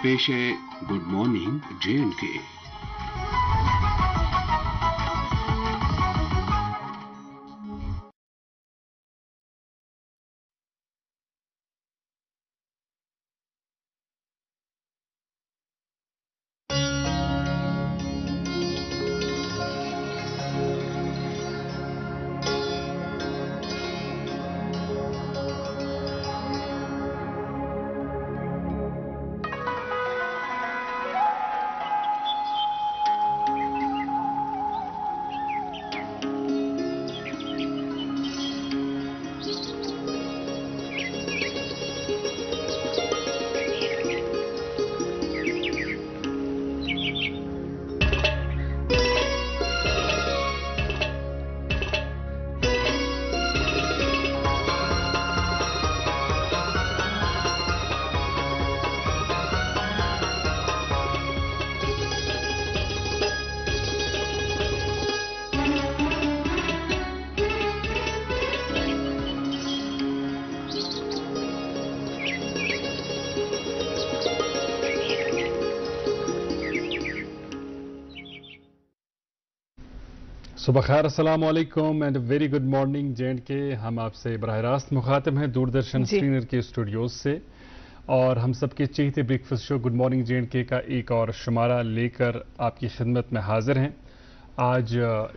पेश है good morning J&K। सुबह खैर, अस्सलाम वालेकुम and very good morning J&K। हम आपसे बराह रास्त मुखातिब हैं दूरदर्शन स्क्रीनर के स्टूडियोज से, और हम सबके चहेते breakfast show good morning J&K का एक और शुमारा लेकर आपकी खिदमत में हाजिर हैं। आज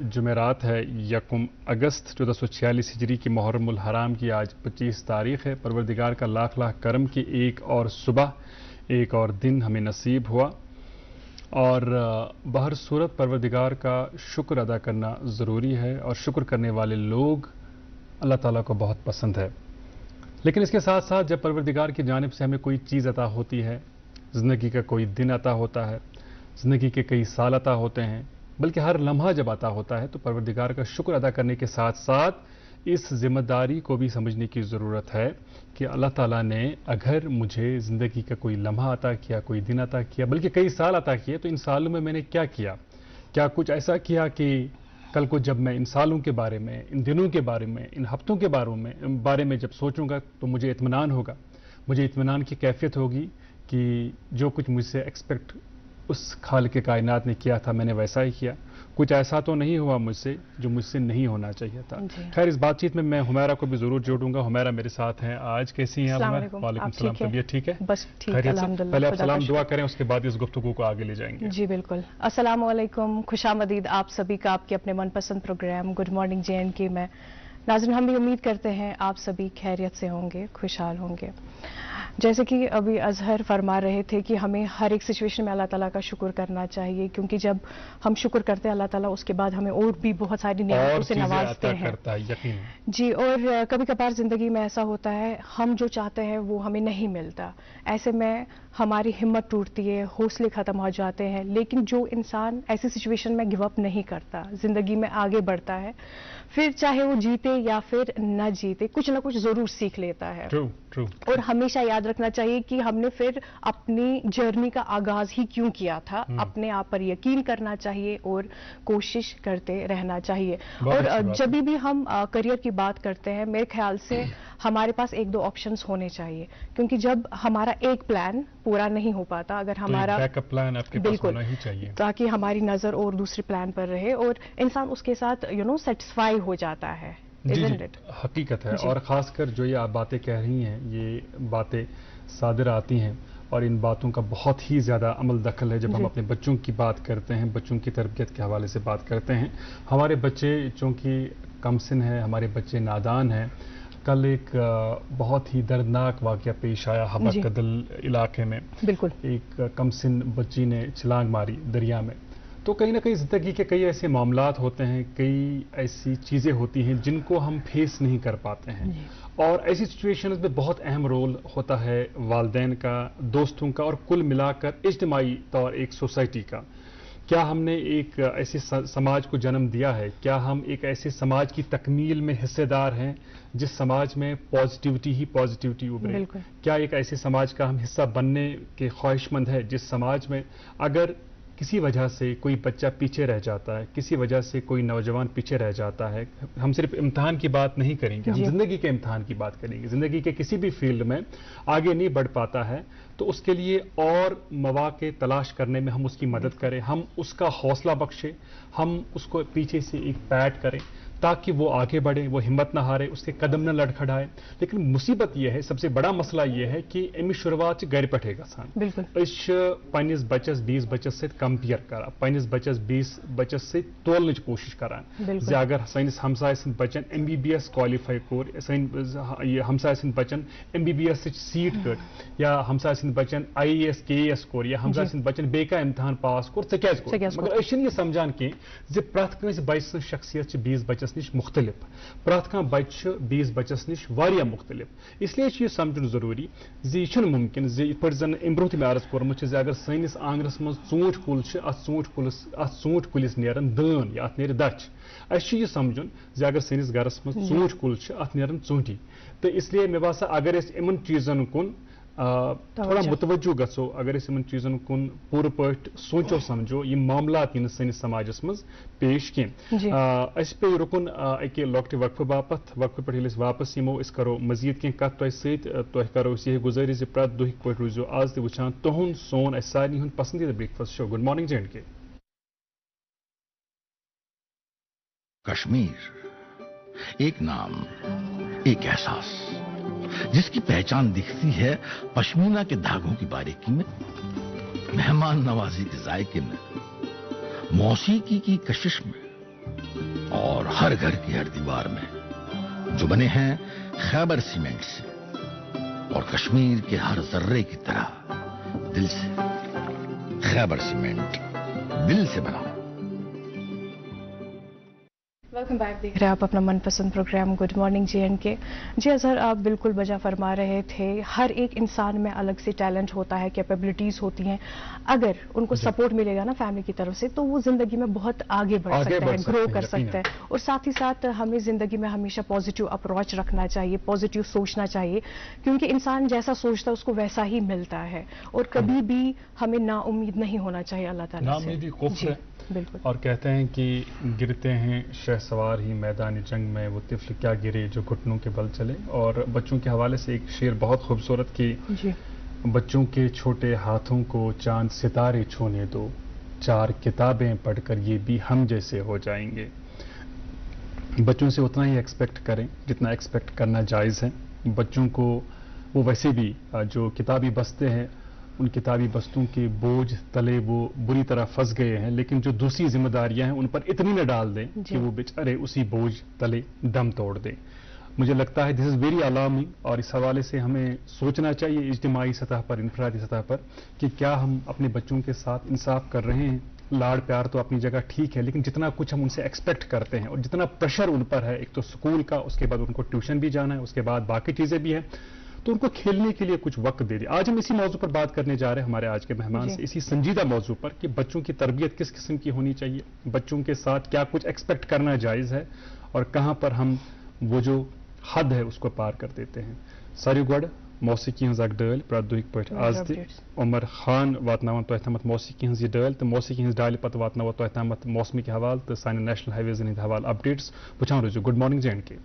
जुमेरात है, 1 अगस्त 1446 हिजरी की मुहर्रमुल हराम की आज 25 तारीख है। परवरदिगार का लाख लाख करम की एक और सुबह, एक और दिन हमें नसीब हुआ, और बहर सूरत परवरदिगार का शुक्र अदा करना ज़रूरी है, और शुक्र करने वाले लोग अल्लाह ताला को बहुत पसंद है। लेकिन इसके साथ साथ जब परवरदिगार की जानिब से हमें कोई चीज़ अता होती है, ज़िंदगी का कोई दिन अता होता है, ज़िंदगी के कई साल अता होते हैं, बल्कि हर लम्हा जब अता होता है, तो परवरदिगार का शुक्र अदा करने के साथ साथ इस जिम्मेदारी को भी समझने की ज़रूरत है कि अल्लाह ताला ने अगर मुझे ज़िंदगी का कोई लम्हा अता किया, कोई दिन अता किया, बल्कि कई साल अता किए, तो इन सालों में मैंने क्या किया, क्या कुछ ऐसा किया कि कल को जब मैं इन सालों के बारे में, इन दिनों के बारे में, इन हफ्तों के बारे में जब सोचूंगा, तो मुझे इत्मीनान होगा, मुझे इत्मीनान की कैफियत होगी कि जो कुछ मुझसे एक्सपेक्ट उस खालिक के कायनात ने किया था, मैंने वैसा ही किया। कुछ ऐसा तो नहीं हुआ मुझसे जो मुझसे नहीं होना चाहिए था। खैर, इस बातचीत में मैं हुमैरा को भी जरूर जोड़ूंगा। हुमैरा मेरे साथ हैं आज। कैसी हैं आप? वालेकुम सलाम। तबीयत ठीक है? बस ठीक है, अल्हम्दुलिल्लाह। पहले आप सलाम दुआ करें, उसके बाद इस गुफ्तगू को आगे ले जाएंगे। जी बिल्कुल। अस्सलाम वालेकुम, खुशामदीद आप सभी का आपके अपने मनपसंद प्रोग्राम गुड मॉर्निंग J&K में। नाज़रीन, हम भी उम्मीद करते हैं आप सभी खैरियत से होंगे, खुशहाल होंगे। जैसे कि अभी अजहर फरमा रहे थे कि हमें हर एक सिचुएशन में अल्लाह ताला का शुक्र करना चाहिए, क्योंकि जब हम शुक्र करते हैं अल्लाह ताला उसके बाद हमें और भी बहुत सारी नियामतों से नवाजते हैं। जी, और कभी कभार जिंदगी में ऐसा होता है, हम जो चाहते हैं वो हमें नहीं मिलता। ऐसे में हमारी हिम्मत टूटती है, हौसले खत्म हो जाते हैं। लेकिन जो इंसान ऐसी सिचुएशन में गिव अप नहीं करता, जिंदगी में आगे बढ़ता है, फिर चाहे वो जीते या फिर न जीते, कुछ ना कुछ जरूर सीख लेता है। ट्रू। और हमेशा याद रखना चाहिए कि हमने फिर अपनी जर्नी का आगाज ही क्यों किया था। अपने आप पर यकीन करना चाहिए और कोशिश करते रहना चाहिए। और जब भी हम करियर की बात करते हैं, मेरे ख्याल से हमारे पास 1-2 ऑप्शंस होने चाहिए, क्योंकि जब हमारा एक प्लान पूरा नहीं हो पाता, अगर हमारा बैकअप प्लान आपके पास होना ही चाहिए, ताकि हमारी नजर और दूसरे प्लान पर रहे और इंसान उसके साथ सेटिस्फाई हो जाता है। जी, हकीकत है। और ख़ासकर जो ये आप बातें कह रही हैं, ये बातें सादर आती हैं, और इन बातों का बहुत ही ज़्यादा अमल दखल है जब हम अपने बच्चों की बात करते हैं, बच्चों की तरबियत के हवाले से बात करते हैं। हमारे बच्चे चूँकि कमसिन हैं, हमारे बच्चे नादान हैं। कल एक बहुत ही दर्दनाक वाक़या पेश आया हबकदल इलाके में। बिल्कुल। एक कमसिन बच्ची ने छलांग मारी दरिया में। तो कहीं ना कहीं ज़िंदगी के कई ऐसे मामलात होते हैं, कई ऐसी चीज़ें होती हैं जिनको हम फेस नहीं कर पाते हैं, और ऐसी सिचुएशंस में बहुत अहम रोल होता है वालिदैन का, दोस्तों का, और कुल मिलाकर इज्तिमाई तौर एक सोसाइटी का। क्या हमने एक ऐसे समाज को जन्म दिया है? क्या हम एक ऐसे समाज की तकमील में हिस्सेदार हैं जिस समाज में पॉजिटिविटी ही पॉजिटिविटी उभरे? क्या एक ऐसे समाज का हम हिस्सा बनने के ख्वाहिशमंद है जिस समाज में अगर किसी वजह से कोई बच्चा पीछे रह जाता है, किसी वजह से कोई नौजवान पीछे रह जाता है, हम सिर्फ इम्तिहान की बात नहीं करेंगे, हम जिंदगी के इम्तिहान की बात करेंगे, जिंदगी के किसी भी फील्ड में आगे नहीं बढ़ पाता है तो उसके लिए और मौके तलाश करने में हम उसकी मदद करें, हम उसका हौसला बख्शे, हम उसको पीछे से एक पैट करें ताकि वो आगे बढ़े, वो हिम्मत ना हारे, उसके कदम न लड़खड़ाए। लेकिन मुसीबत यह है, सबसे बड़ा मसला यह है कि अमिस शुरुआत गर पे गसान पन्निस बच्चस 20 बच्चस से कंपेयर करा, पन्निस बच्चस 20 बच्चस से तोलनच कोशिश करान जे अगर सैनिस हमसाय सिंद बच्चन MBBS क्वालिफाई कोर, हमसाय सिंद बच्चन MBBS सीट कट या हमसाय सिंद बच्चन IAS KAS कोर या हमसाय सिंद बच्चन बेका इम्तिहान पास कोर स क्या कोर, मगर अशन ये समझान कि प्रथ कंस बच्च शख्सियत 20 बच्चस निश मुख्तलिफ, प्रथ कह बच्चे 20 बच्चस निश वारिया मुख्तलिफ, इसलिए यह समझन जरूरी यह मुमकिन जन अम ब्रोह मे अर्ज कोर्मुत अगर सैनिस आंगनस मज ूंठ कुल ूंठ कुलिस नेरन दन या अत नेर दच, यह समझन अगर सैनिस गरस मज ूंठ कुल अत नेरन ूंठी, तो इसलिए मे बासा अगर इन चीजन कुन थोड़ा मुतवज्जो गो, अगर इन चीजन कुन पूर पट सोचो समझो, ये मामलात इन सैनिस समाजस मज पेश कह पे रुकन अके लॉकटे वक्फ बापत, वक्फ पे वापस यमो करो मजीद कह कत तुह करो यह गुजारिश प्रत दुह पे रूजो आज ते वुचान तुहुंद सोन सारे हुंद पसंदीदा breakfast show good morning J&K। Kashmir एक नाम, एक एहसास, जिसकी पहचान दिखती है पश्मीना के धागों की बारीकी में, मेहमान नवाजी के जायके में, मौसीकी की कशिश में और हर घर की हर दीवार में, जो बने हैं खैबर सीमेंट से और कश्मीर के हर जर्रे की तरह दिल से। खैबर सीमेंट, दिल से बना। वेलकम बैक, देख रहे हैं आप अपना मनपसंद प्रोग्राम गुड मॉर्निंग J&K। जी अजहर, आप बिल्कुल बजा फरमा रहे थे, हर एक इंसान में अलग से टैलेंट होता है, कैपेबिलिटीज होती हैं, अगर उनको सपोर्ट मिलेगा ना फैमिली की तरफ से तो वो जिंदगी में बहुत आगे बढ़ सकता है, ग्रो कर सकता है। और साथ ही साथ हमें जिंदगी में हमेशा पॉजिटिव अप्रोच रखना चाहिए, पॉजिटिव सोचना चाहिए, क्योंकि इंसान जैसा सोचता है उसको वैसा ही मिलता है, और कभी भी हमें नाउम्मीद नहीं होना चाहिए अल्लाह ताला से। बिल्कुल। और कहते हैं कि गिरते हैं शहसवार ही मैदानी जंग में, वो तिफल क्या गिरे जो घुटनों के बल चले। और बच्चों के हवाले से एक शेर बहुत खूबसूरत कि बच्चों के छोटे हाथों को चांद सितारे छूने दो, 4 किताबें पढ़कर ये भी हम जैसे हो जाएंगे। बच्चों से उतना ही एक्सपेक्ट करें जितना एक्सपेक्ट करना जायज़ है। बच्चों को वो वैसे भी जो किताबी बस्ते हैं, उन किताबी बस्तों के बोझ तले वो बुरी तरह फंस गए हैं, लेकिन जो दूसरी जिम्मेदारियां हैं उन पर इतनी न डाल दें कि वो बेचारे उसी बोझ तले दम तोड़ दें। मुझे लगता है दिस इज़ वेरी अलार्मिंग, और इस हवाले से हमें सोचना चाहिए इज्तिमाई सतह पर, इनफरादी सतह पर, कि क्या हम अपने बच्चों के साथ इंसाफ कर रहे हैं। लाड़ प्यार तो अपनी जगह ठीक है, लेकिन जितना कुछ हम उनसे एक्सपेक्ट करते हैं और जितना प्रेशर उन पर है, एक तो स्कूल का, उसके बाद उनको ट्यूशन भी जाना है, उसके बाद बाकी चीज़ें भी हैं, तो उनको खेलने के लिए कुछ वक्त दे दिया। आज हम इसी मौजू पर बात करने जा रहे हैं हमारे आज के मेहमान से, इसी संजीदा मौजू पर कि बच्चों की तरबियत किस किस्म की होनी चाहिए, बच्चों के साथ क्या कुछ एक्सपेक्ट करना जायज़ है और कहाँ पर हम वो जो हद है उसको पार कर देते हैं। सारी गड मौसीकी हज डल प्रत दुहिक पे आज उमर खान वातनावन तुह तमत मौसीकी हज डल, तो मौसीकी हज डाल पे वातनाव तुह तमत मौसमी के हवाल तो सान नेशनल हाईवेजन हंद हवाल अपडेट्स वुचान रोजो गुड मॉर्निंग J&K।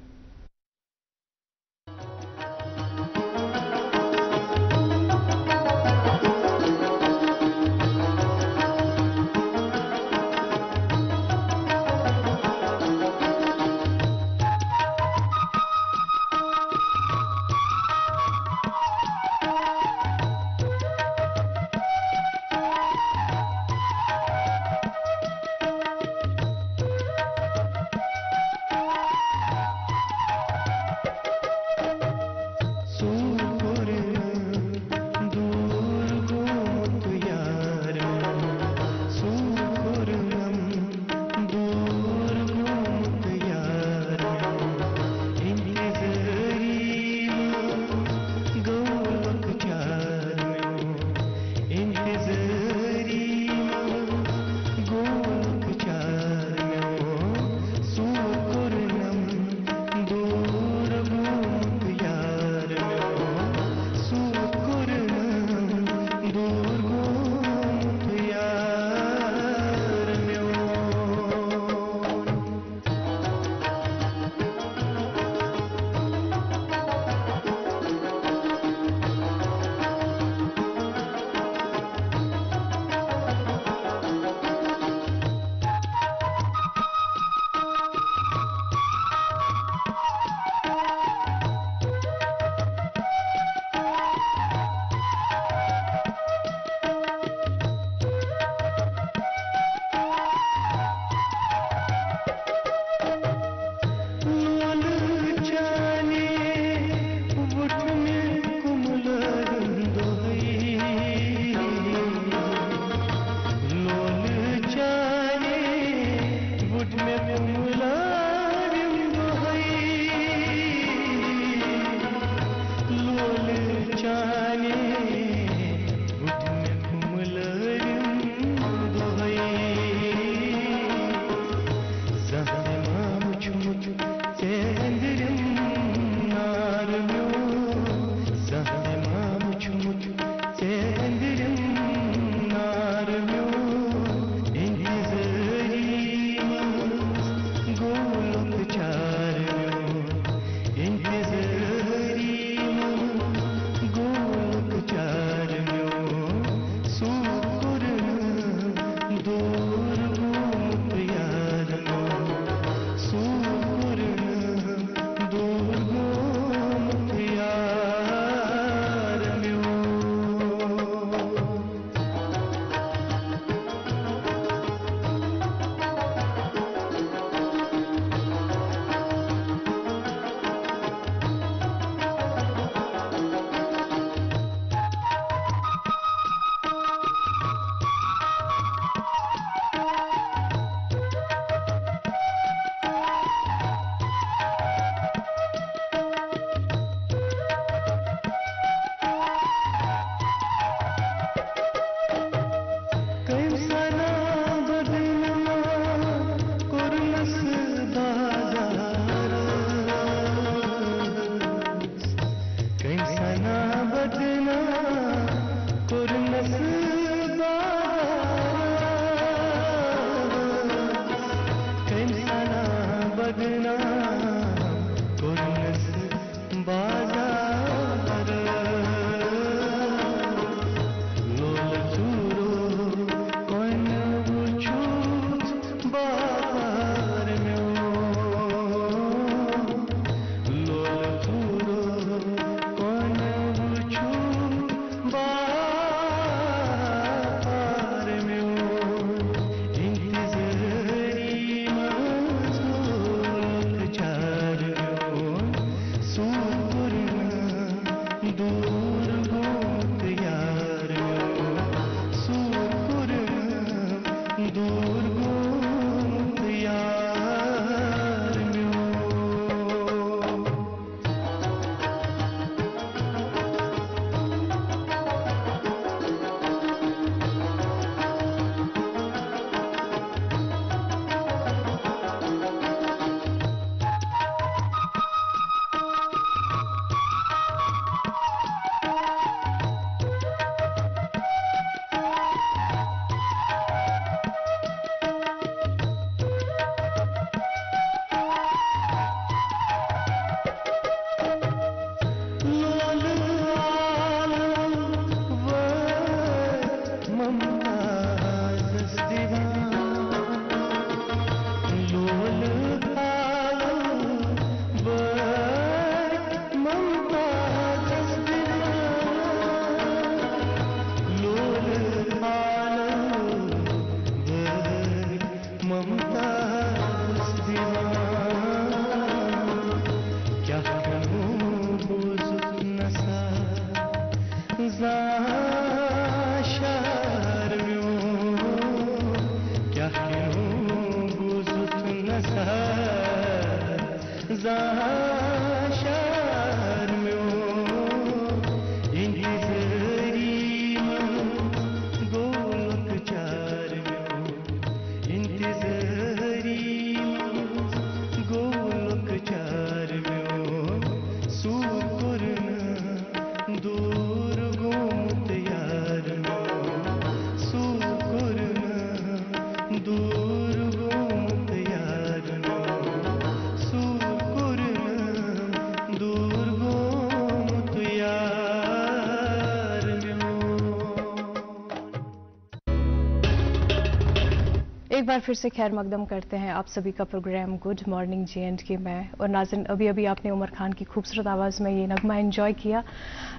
बार फिर से खैर मकदम करते हैं आप सभी का प्रोग्राम गुड मॉर्निंग JNK में। और नाज़रीन, अभी अभी आपने उमर खान की खूबसूरत आवाज़ में ये नगमा एंजॉय किया।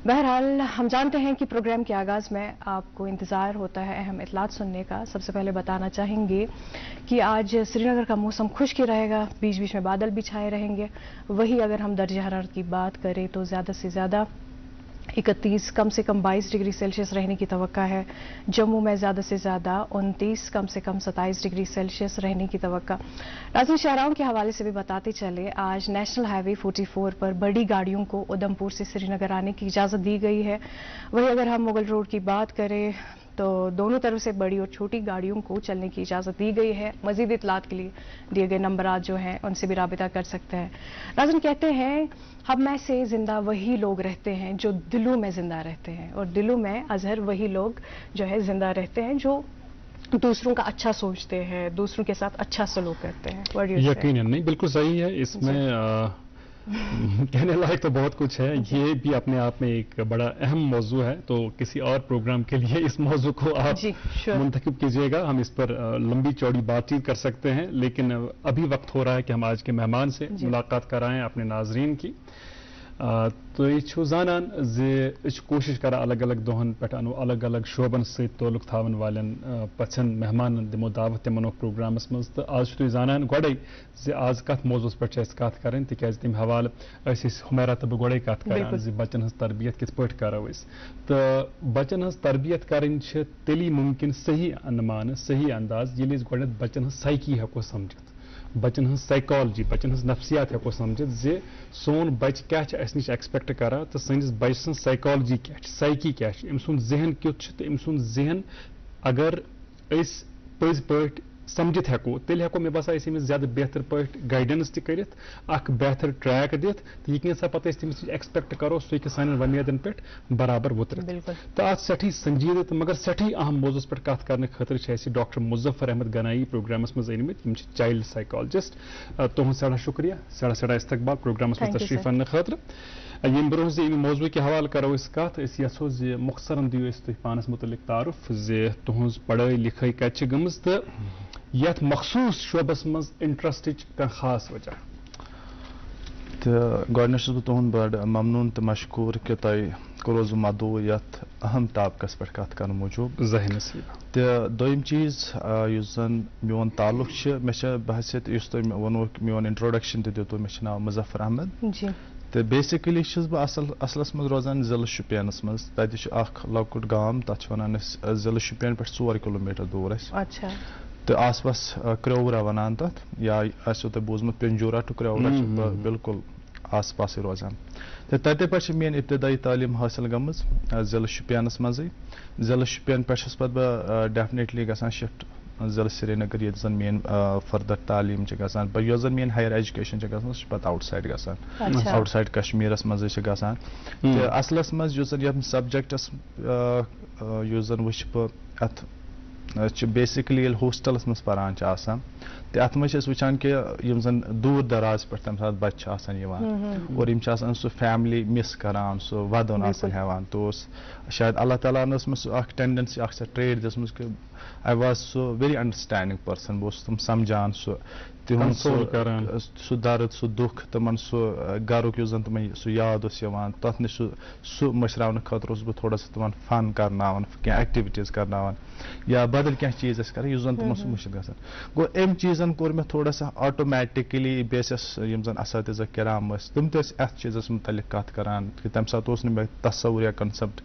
बहरहाल हम जानते हैं कि प्रोग्राम के आगाज़ में आपको इंतज़ार होता है अहम इतलात सुनने का। सबसे पहले बताना चाहेंगे कि आज श्रीनगर का मौसम खुश्क ही रहेगा, बीच बीच में बादल भी छाए रहेंगे। वही अगर हम दर्जा हरारत की बात करें तो ज़्यादा से ज़्यादा 31, कम से कम 22 डिग्री सेल्सियस रहने की तवक्का है। जम्मू में ज़्यादा से ज़्यादा 29, कम से कम 27 डिग्री सेल्सियस रहने की तवक्का। नाज़रीन, शाहराहों के हवाले से भी बताते चले, आज नेशनल हाईवे 44 पर बड़ी गाड़ियों को उधमपुर से श्रीनगर आने की इजाज़त दी गई है। वहीं अगर हम मुगल रोड की बात करें तो दोनों तरफ से बड़ी और छोटी गाड़ियों को चलने की इजाज़त दी गई है। मज़ीद इतलात के लिए दिए गए नंबरात जो हैं उनसे भी राबिता कर सकते हैं। नाज़रीन, कहते हैं हम में से जिंदा वही लोग रहते हैं जो दिलों में जिंदा रहते हैं, और दिलों में अजहर वही लोग जो है जिंदा रहते हैं जो दूसरों का अच्छा सोचते हैं, दूसरों के साथ अच्छा सलूक करते हैं। यकीनन नहीं, बिल्कुल सही है। इसमें कहने लायक तो बहुत कुछ है, ये भी अपने आप में एक बड़ा अहम मौजू है। तो किसी और प्रोग्राम के लिए इस मौजू को आप मुंतखब कीजिएगा, हम इस पर लंबी चौड़ी बातचीत कर सकते हैं। लेकिन अभी वक्त हो रहा है कि हम आज के मेहमान से मुलाकात कराएं अपने नाजरीन की। तो यह जानन कोशिश कर अलग अलग दोहन पे अलग अलग शोबन से तोलुक थावन वालन पछन मेहमान दिमो दावत मनो प्रोग्रामस मज। तो आज तुम जानन गोड़े आज कत मौजूस पे कत करें तिकाज तम हवाल हुमैरा तो गोड़े कत कर बच्चन हज तरबियत कित पे करो तो बच्चन हज तरबियत करें तेली मुमकिन सही अनुमान सही अंदाज ये गोड़ बच्चन हज साइकी हेको समझित, बच्चन हज साइकोलॉजी बच्चन हज नफ्सियात हेको समझित जे सोन बच क्या अस नश एक्सपेक्ट करा तो सैनिस बच सं साइकोलॉजी क्या साइकी क्या अम सुंद जहन क्युत तो अम सुंद जहन अगर अस पज पट समझित हेको तेल हेको मे बसा अमिस ज्यादा बेहतर पट गाइडेंस तक बेहतर ट्रैक दित तो यह सा पत तमिस एक्सपेक्ट करो सह हेकि सान वमेदन पे बराबर वुतरित। तो आज सठी संजीद तो मगर सठी अहम मौजूस पे कत करने खतर डॉक्टर मुजफ्फर अहमद गनाई प्रोग्रामस मज अनमित चाइल्ड साइकोलॉजिस्ट। तुहद सड़ा शुक्रिया, सड़ा सड़ा इस्तकबाल प्रोग्रामस मज तशरीफ अन्न खतर। यम ब्रोह से अमि मौजू के हवाले करो कत यो मुख्तरन दियो तुम पानस मुतलिक तारुफ जे तुहज पढ़ाई लिखाई कत गमज तो यथ मखसूस शोबस मज इंटरेस्ट कह खास वजह। तो गोडनच बह तुहद बड़ ममनून तो मशकूर कि तुम करोज मदू यथ अहम टापकस पे कत कर मूजूब तो दोम चीज जन मोन ताल्लुक मे बहसियत तुम वो मोन इंट्रोडक्शन दितु मे नाव मुजफ्फर अहमद। तो बेसिकली बह असलस मज रोजान जिले शुपियनस मज तक लकुट गाम तथ वन जिले शुपियन पे 4 किलोमीटर दूर। तो आस पास क्रोवरा वनान तथ या आसो तुम बूजमुत पिंजूरा टू क्रोवरा बिल्कुल आस पास रोजान। तो तते पे मेन इब्तदाई तालीम हासिल गमज जिले शुपियनस मजे। जिले शुपियन पे बह डेफिनेटली गसान शिफ्ट जिले श्रीनगर ये जन मेन फर्दर तालीम गसान यो जन मेन हायर एजुकेशन पे आउटसाइड गसान आउटसाइड कश्मीरस मजे गसान। तो असलस मज यम सब्जेक्टस जन वुच बह बेसिकली होस्टलस मज पारान तो अत मे वुचान कि जन दूर दराज पे तम साथ बच्चे और सह फैमिली मिस करान सह वदन हेवान। तो शायद अल्लाह ताला मे सह टेंडेंसी ट्रेड दिसम कि I was so very understanding person बस तुम समझान तिहद सह दर्द सह दुख तमन सह गरुक जन तुम सह याद तथ नश सह मशरावन खतर बह थोड़ा सा तुम फन करनावन क्या एक्टिविटीज करनावन या बदल क्या चीज कर जन तुम सह मुश्किल गसान। गो अम चीजन कोर मे थोड़ा सा ऑटोमेटिकली बेसिस यम जन असातिज़ा किराम तुम अथ चीजस मुतलिक कत करान कि तम सात मे तस्वुर या कंसेप्ट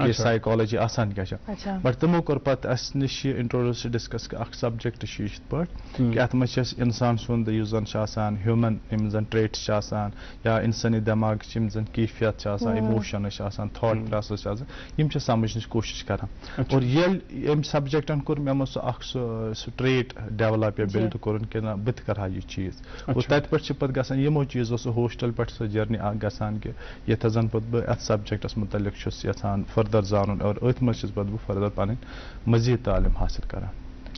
कि साइकोलॉजी आसान क्या बट तमो कोर पत अस नश इंट्रोड्यूस डिस्कस सब्जेक्ट पे कि अत मे इंसान सुंद जन ह्यूमन जन ट्रेट्स या इंसानी दिमाग जन कैफियत इमोशन थॉट प्रोसेस समझ कोशिश करान। और ये सब्जेक्टन कोर मे सह ट्रेट डेवलप या बिल्ड कोर कि ना बह कर यह चीज और तत पे गसान यमो चीजों सह होस्टल पे सह जर्नी गसान कि ये जन पे बह अथ सब्जेक्टस मुतलिक यहां फर्दर जानन और अथ मे बह फर्दर पन मजीद तालीम हासिल करान।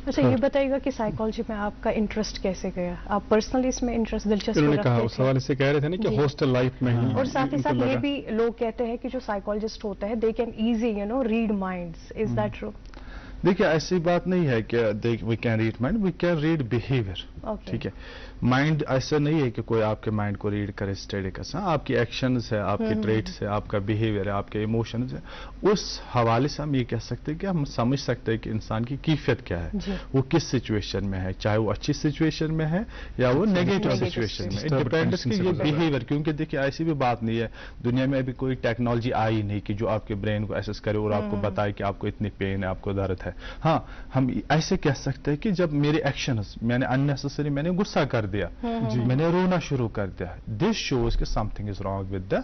अच्छा, ये बताइएगा कि साइकोलॉजी में आपका इंटरेस्ट कैसे गया? आप पर्सनली इसमें इंटरेस्ट दिलचस्पी रखते थे? उस हवाले से कह रहे थे ना कि हॉस्टल लाइफ में ही। और साथ ही साथ ये भी लोग कहते हैं कि जो साइकोलॉजिस्ट होते हैं they can easy read minds, is that true? देखिए ऐसी बात नहीं है कि we can read mind, we can read behaviour. ठीक है, माइंड ऐसा नहीं है कि कोई आपके माइंड को रीड करे स्टडी कर. आपकी एक्शंस है, आपके ट्रेट्स है, आपका बिहेवियर है, आपके इमोशंस है, उस हवाले से हम ये कह सकते हैं कि हम समझ सकते हैं कि इंसान की कैफियत क्या है, वो किस सिचुएशन में है, चाहे वो अच्छी सिचुएशन में है या वो नेगेटिव सिचुएशन में. इट डिपेंड्स कि ये बिहेवियर, क्योंकि देखिए ऐसी भी बात नहीं है, दुनिया में अभी कोई टेक्नोलॉजी आई नहीं कि जो आपके ब्रेन को एसेस करे और आपको बताए कि आपको इतनी पेन है, आपको दर्द है. हाँ, हम ऐसे कह सकते हैं कि जब मेरे एक्शंस, मैंने अननेसेसरी मैंने गुस्सा कर दिया, मैंने रोना शुरू कर दिया, दिस शोज कि something is wrong with the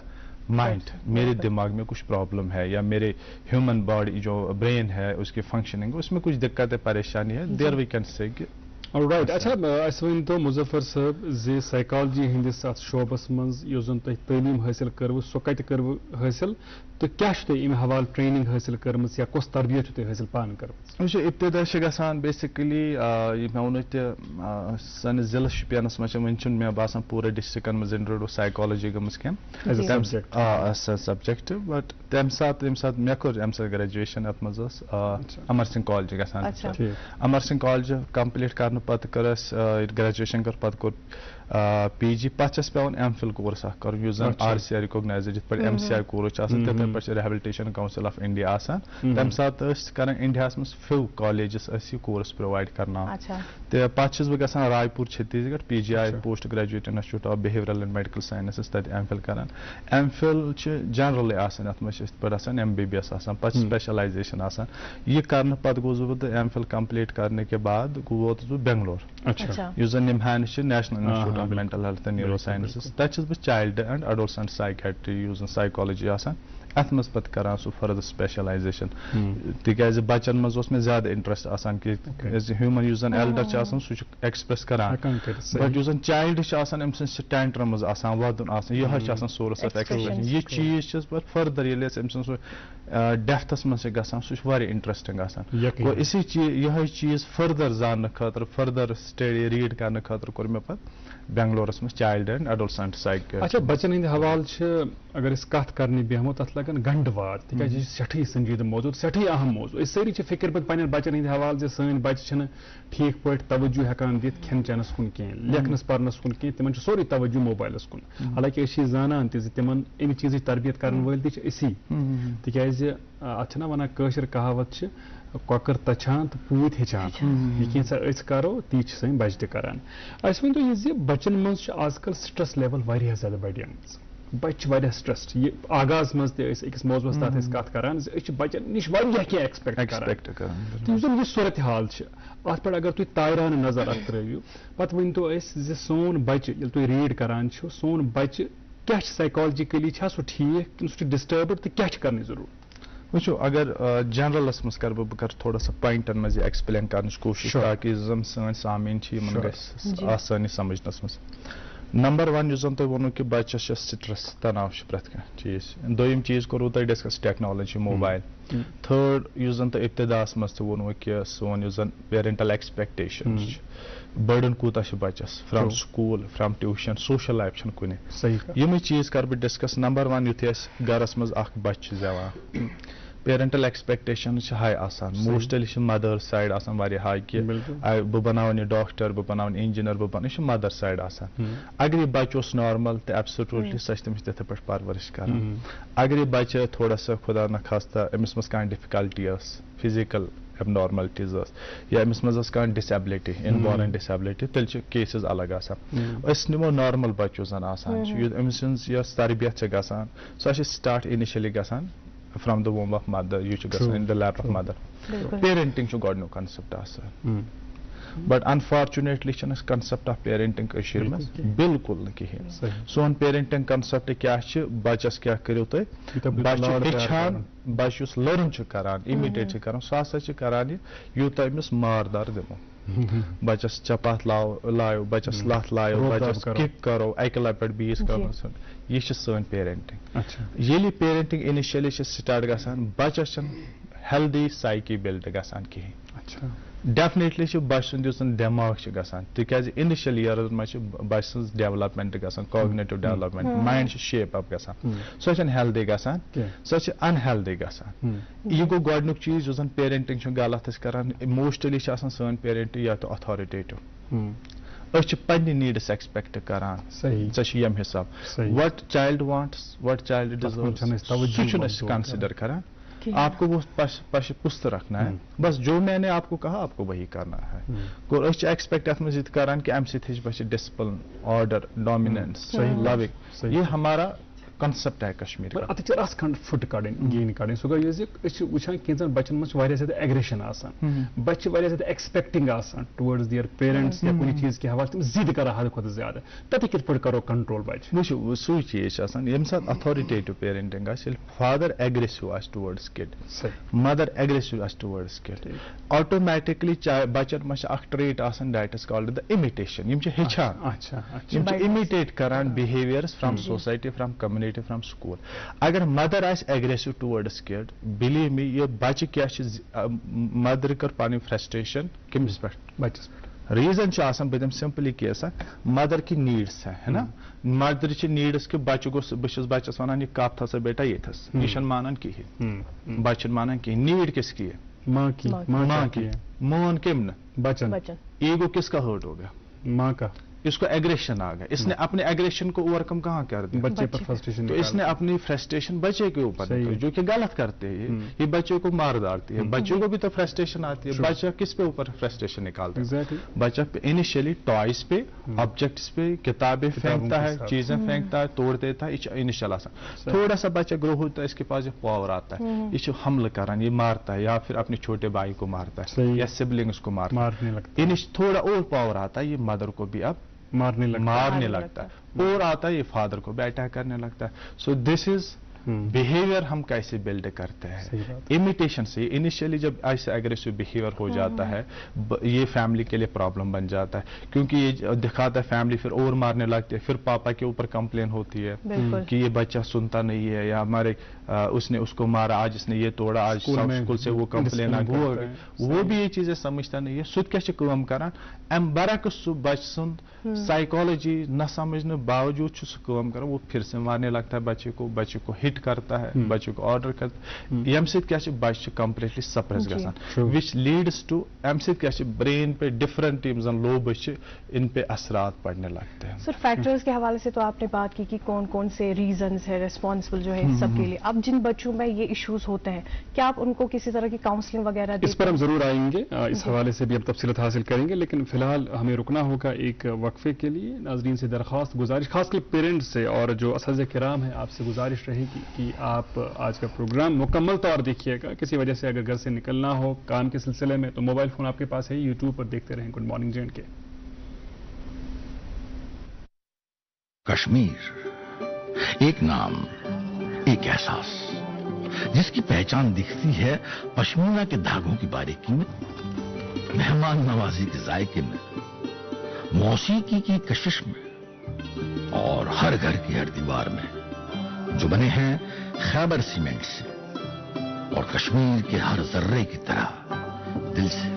mind. मेरे दिमाग में कुछ प्रॉब्लम है या मेरे ह्यूमन बॉडी जो ब्रेन है उसकी फंक्शनिंग उसमें कुछ दिक्कत है, परेशानी है. There we can say right. अच्छा वन तो मुजफ्फर साहब जे साइकोलॉजी हंदिस शोबस मज तुम तलीम हासिल करव सो कत करव हासिल तो क्या अमे हवाल ट्रेनिंग हासिल करम या कस तरबियत तुम हासिल पान कर. इब्तदा गसान बेसिकली मे वो सन जिला शुपियनस मज वन मे बासान पूरा डिस्ट्रिक्टन मज इंट्रोड्यूस साइकोलॉजी गम सब्जेक्ट. बट तम सात मे कोर ग्रेजुएशन अत मज अमर सिंह कॉलेज गसान. अमर सिंह कॉलेज कंप्लीट कर पत कर ग्रेजुएशन कर पत कोर PG पचस पेवन MPhil कोर्स कर RCI रिकॉग्नाइज्ड जित पर MCI कोर्स तथे पे रिहेबिलिटेशन काउंसिल ऑफ इंडिया तम सात कर इंडिया में फ्यू कॉलेजेस कोर्स प्रोवाइड करना. तो पे बह ग Raipur Chhattisgarh PGI post graduate institute of behavioural and medical sciences तक MPhil कर. MPhil जनरल पे MBBS पे स्पेशलाइजेशन यह कर पे गोस बह MPhil कंप्लीट करने के बाद वोत बेंगलोर निम्हान national institute of mental health and neurosciences तक बह child and adolescent psychiatry psychology अत मज पे कर सह फर्दर स्पेशलाइजेशन. तिकाज बचन मज मे ज्यादा इंटरेस्ट कि ह्यूमन एल्डर सह एक्सप्रेस कर. बट चाइल्ड टैंट्रम वदन यह सोर्स ऑफ एक्सप्रेशन. यह चीज पे फर्दर ये डेफ्थस मज सह इंटरेस्टिंग. इसी यह चीज फर्दर जान खतर फर्दर स्टडी रीड करने खतर कोर मे पे बेंगलोरस में चाइल्ड एंड एडोलसेंट साइक. अच्छा बच्चन हंद हवाल अगर कत करने बेहमो तथ लगन गंड वार तिकाज सठी संजीद मौजूद सठी अहम मौजूद सारी फिक्र पे पे बच्चन हंद हवाल सन बच्चे ठीक पे तवज्जो हेकान दित खेन चेनस कुन कहें लेखनस परनस कुन कहें तिमन सोरी तवज्जो मोबाइलस कुन. हालांकि जानान तिमन अमि चीज तरबियत करन वल ती तिकाज अत वन कशर कहावत कॉकर तछान तो पूत हेचान यह क्या करो ती सन बच्चे करान. वन तो बच्चन मज आजकल स्ट्रेस लेवल वारिया ज्यादा बढ़िया बच्चे वारिया स्ट्रेस्ड. ये आगाज मज अकिस मौजूस तथ कत करान बच्चन निश वारिया क्या एक्सपेक्ट करान. यह सूरत हाल अत पे अगर तुम तायरान नजर अत त्रो पे वन तो सोन बच्चे ये तुम रीड करान सोन बच्चे क्या साइकोलॉजिकली सह ठीक कि सह डिस्टर्ब तो क्या करने जरूरत. वो अगर जनरलस मज कर बह कर थोड़ा सा पॉइंटन मज एक्सप्लेन कर कोशिश ताकि जन सन सामीन आसानी समझनस मज. नंबर वन जो तुम वो कि बच्चस स्ट्रेस तनाव प्रत कह चीज. दोम चीज कोर तुम डिस्कस टेक्नोलॉजी मोबाइल. थर्ड जो तुम इब्तदास मज वो कि सोन पेरेंटल एक्सपेक्टेशन बर्डन कूता बच्चस from school from tuition social life कुन यम चीज कर बह डिस्कस. नंबर वन युथे गरस मज बच्चे जवान पेरेंटल एक्सपेक्टेशन हाई आसान मोस्टली मदर साइड हाई कि बह बनावन यह डॉक्टर बह बनावन इंजीनियर बह बन यह मदर साइड अगर यह बच्चे नॉर्मल तो एब्सोल्युटली सह तमिस तिथे पे परवरिश कर. अगर यह बच्चे थोड़ा सा खुदा न खास्ता अमिस मज कह डिफिकल्टी फिजिकल एबनॉर्मलिटीज या अमिस मज डिसेबिलिटी इनवॉलेंट डिसेबिलिटी तेल केसेस अलग नमो नॉर्मल बच्चों अमिस तरबियत गसान सह स्टार्ट इनिशियली गसान from the womb of mother यह in the lap of mother. Parenting गोडनु concept but unfortunately concept of parenting बिल्कुल कहें. सोन पेरेंटिंग कंसेप्ट क्या बच्चस क्या करो तुम बच्चान बच लर्न करान इमिटेट करान सह करान यूत अमिस मारदार दिमो. बच्चस चपात लायो बच्चस लत लायो बच्चस किक करो अक लट पे बीस कर यह सन पेरेंटिंग. ये पेरेंटिंग इनिशियली स्टार्ट गसान बच्चस हेल्दी साइकी बिल्ड गसान कहें. ڈیفنیٹلی بچہ سند یُس زن دٮ۪ماغ چھُ گژھان تِکیازِ انیشل ایئرز منٛز چھِ بچہ سٕنٛز ڈیولپمنٹ گژھان کوگنیٹو ڈیولپمنٹ مایِنڈ چھُ شیپ اپ گژھان سۄ چھنہٕ ہیلدی گژھان سۄ چھِ ان ہیلدی گژھان یہِ گوٚو گۄڈنیُک چیٖز یُس زن پیرنٹنگ چھُ غلط أسۍ کران موسٹلی چھِ آسان سٲنۍ پیرنٹنگ یا تہٕ اتھارٹیٹِو أسۍ چھِ پننہِ نیڈس ایکسپیکٹ کران ژےٚ چھِ ییٚمہِ حساب what child wants what child deserves سُہ چھُنہٕ أسۍ کنسِڈر کران آپ کو وہ پُست رکھنا ہے بس جو میں نے آپ کو کہا آپ کو وہی کرنا ہے گوٚو أسۍ چھِ ایکسپیکٹ اتھ منٛز یہِ کران کہ امہِ سۭتۍ ہیٚچھِ بچہِ ڈسپلن آرڈر ڈومیننس لوِنگ یہ ہمارا کنسپٹ ہے کشمیر کا اتھ چھِ رژھ کھنڈ فٹ کڑٕنۍ گین کڑٕنۍ سُہ گوٚو یہِ زِ أسۍ چھِ وٕچھان کینٛژن بچن منٛز چھِ واریاہ زیادٕ ایگریشن آسان بچہِ چھِ واریاہ زیادٕ ایکسپیکٹنگ آسان ٹُورڈز دیئر پیرنٹس یا کُنہِ چیٖز کہِ حوالہٕ تِم ضد کران حدٕ کھۄتہٕ زیادٕ تتہِ کِتھ پٲٹھۍ کرو کنٹرول بچہِ وٕچھِو سُے چیٖز چھُ آسان ییٚمہِ ساتہٕ اتھارٹیٹِو پیرنٹنگ آسہِ ییٚلہِ فادر ایگریسِو آسہِ ٹُورڈز کِڈ مدر ایگریسِو آسہِ ٹُورڈز کِڈ آٹومیٹکلی بچن منٛز چھِ اکھ ٹریٹ آسان دیٹ از کالڈ د اِمِٹیشن یِم چھِ ہیٚچھان یِم چھِ اِمِٹیٹ کران behaviours from society from community from school اگر مدر آسہِ aggressive towards kid believe me یہ بچہ کیا مدر کر پنٕنۍ فرسٹریشن کٔمِس پٮ۪ٹھ بچس پٮ۪ٹھ ریزن چھُ آسان بہٕ دِمہٕ سمپلی کیس مدر کی نیڈس ہے نا مدر چھِ نیڈس کہ بچہ گوٚژھ بہٕ چھُس بچس ونان یہِ کپ تھسا بیٹا ییٚتھس یہِ چھُنہٕ مانان کِہیٖنۍ بچہ چھُنہٕ مانان کِہیٖنۍ نیڈ کس کی ہے ماں کی مون کٔمۍ نہٕ بچن ایگو کس کا ہرٹ ہو گیا ماں کا اس کو ایگریشن آ گیا اس نے اپنے ایگریشن کو اوور کم کہاں کر دیا بچے پر فرسٹریشن تو اس نے اپنی فرسٹریشن بچے کے اوپر جو کہ غلط کرتے ہیں یہ بچے کو مار ڈالتی ہے بچوں کو بھی تو فرسٹریشن آتی ہے بچہ کس پہ اوپر فرسٹریشن نکالتا ہے بچہ انیشلی ٹوائز پہ آبجیکٹس پہ کتابیں پھینکتا ہے چیزیں پھینکتا ہے توڑ دیتا ہے یہ انیشل آسان تھوڑا سا بچہ گرو ہوتا ہے اس کے پاس یہ پاور آتا ہے یہ حمل کران یہ مارتا ہے یا پھر اپنے چھوٹے بھائی کو مارتا ہے یا سبلنگس کو مارتا ہے تھوڑا اور پاور آتا ہے یہ مدر کو بھی اب مارنے لگتا ہے اور آتا ہے یہ فادر کو بھی اٹیک کرنے لگتا ہے سو دس از بہیویئر ہم کیسے بلڈ کرتے ہیں امیٹیشن سے انیشلی جب ایسے ایگریسو بہیویئر ہو جاتا ہے یہ فیملی کے لیے پرابلم بن جاتا ہے کیونکہ یہ دکھاتا ہے فیملی پھر اور مارنے لگتی ہے پھر پاپا کے اوپر کمپلین ہوتی ہے کہ یہ بچہ سنتا نہیں ہے یا ہمارے اس نے اس کو مارا آج اس نے یہ توڑا آج اسکول سے وہ کمپلین وہ بھی یہ چیزیں سمجھتا نہیں ہے سُہ کیا چھُ کٲم کران امہِ برعکس سُہ بچہ سُنٛد سائیکالوجی نہ سمجھنے باوجود چھُ سُہ کٲم کران وہ پھر سے مارنے لگتا ہے بچے کو ہٹ کرتا ہے بچے کو آرڈر کرتا ہے ییٚمہِ سۭتۍ کیاہ چھُ بچہ چھُ کمپلیٹلی سپریس گژھان وچ لیڈس ٹو امہِ سۭتۍ کیاہ چھُ برین پہ ڈفرنٹ یِم زن لوبس چھِ ان پہ اثرات پڑنے لگتے ہیں سر فیکٹرز کے حوالے سے تو آپ نے بات کی کہ کون کون سے ریزنز ہے ریسپانسبل جو ہے اس سب کے لیے اب جن بچوں میں یہ ایشوز ہوتے ہیں کیا آپ ان کو کسی طرح کی کاؤنسلنگ وغیرہ اس پر ہم ضرور آئیں گے اس حوالے سے بھی ہم تفصیلات حاصل کریں گے لیکن فی الحال ہمیں رکنا ہوگا ایک وقفے کے لیے ناظرین سے درخواست گزارش خاص کر پیرنٹس سے اور جو اساتذہ کرام ہیں آپ سے گزارش رہے گی کہ آپ آج کا پروگرام مکمل طور دیکھیے گا کسی وجہ سے اگر گھر سے نکلنا ہو کام کے سلسلے میں تو موبائل فون آپ کے پاس ہے یوٹیوب پر دیکھتے رہیں گڈ مارننگ جے اینڈ کے کشمیر ایک نام ایک احساس جس کی پہچان دکھتی ہے پشمینہ کے دھاگوں کی باریکی میں مہمان نوازی کے ذائقے میں موسیقی کی کشش میں اور ہر گھر کی ہر دیوار میں جو بنے ہیں خیبر سیمنٹ سے اور کشمیر کے ہر ذرے کی طرح دل سے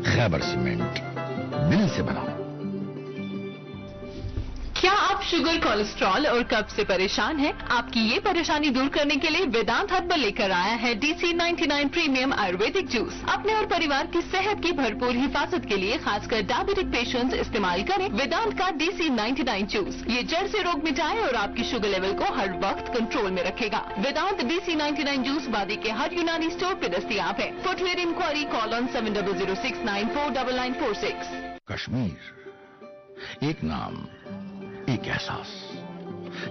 خیبر سیمنٹ دل سے بنا کیا آپ شوگر کولیسٹرول اور قبض سے پریشان ہیں؟ آپ کی یہ پریشانی دور کرنے کے لیے ویدانت ہربل لے کر آیا ہے DC99 پریمیم آیورویدک جوس اپنے اور پریوار کی صحت کی بھرپور حفاظت کے لیے خاص کر ڈائبیٹک پیشنٹس استعمال کریں ویدانت کا DC99 جوس یہ جڑ سے روگ مٹائے اور آپ کی شوگر لیول کو ہر وقت کنٹرول میں رکھے گا ویدانت DC99 جوس وادی کے ہر یونانی اسٹور پہ دستیاب ہے فٹ ویئر انکوائری کال آن 7006949946 کشمیر ایک نام ایک احساس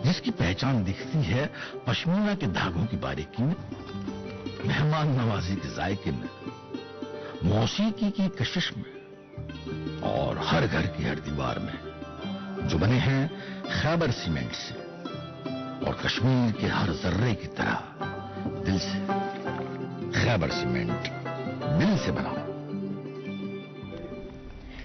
جس کی پہچان دکھتی ہے پشمینہ کے دھاگوں کی باریکی میں مہمان نوازی کے ذائقے میں موسیقی کی کشش میں اور ہر گھر کی ہر دیوار میں جو بنے ہیں خیبر سیمنٹ سے اور کشمیر کے ہر ذرے کی طرح دل سے خیبر سیمنٹ دل سے بنا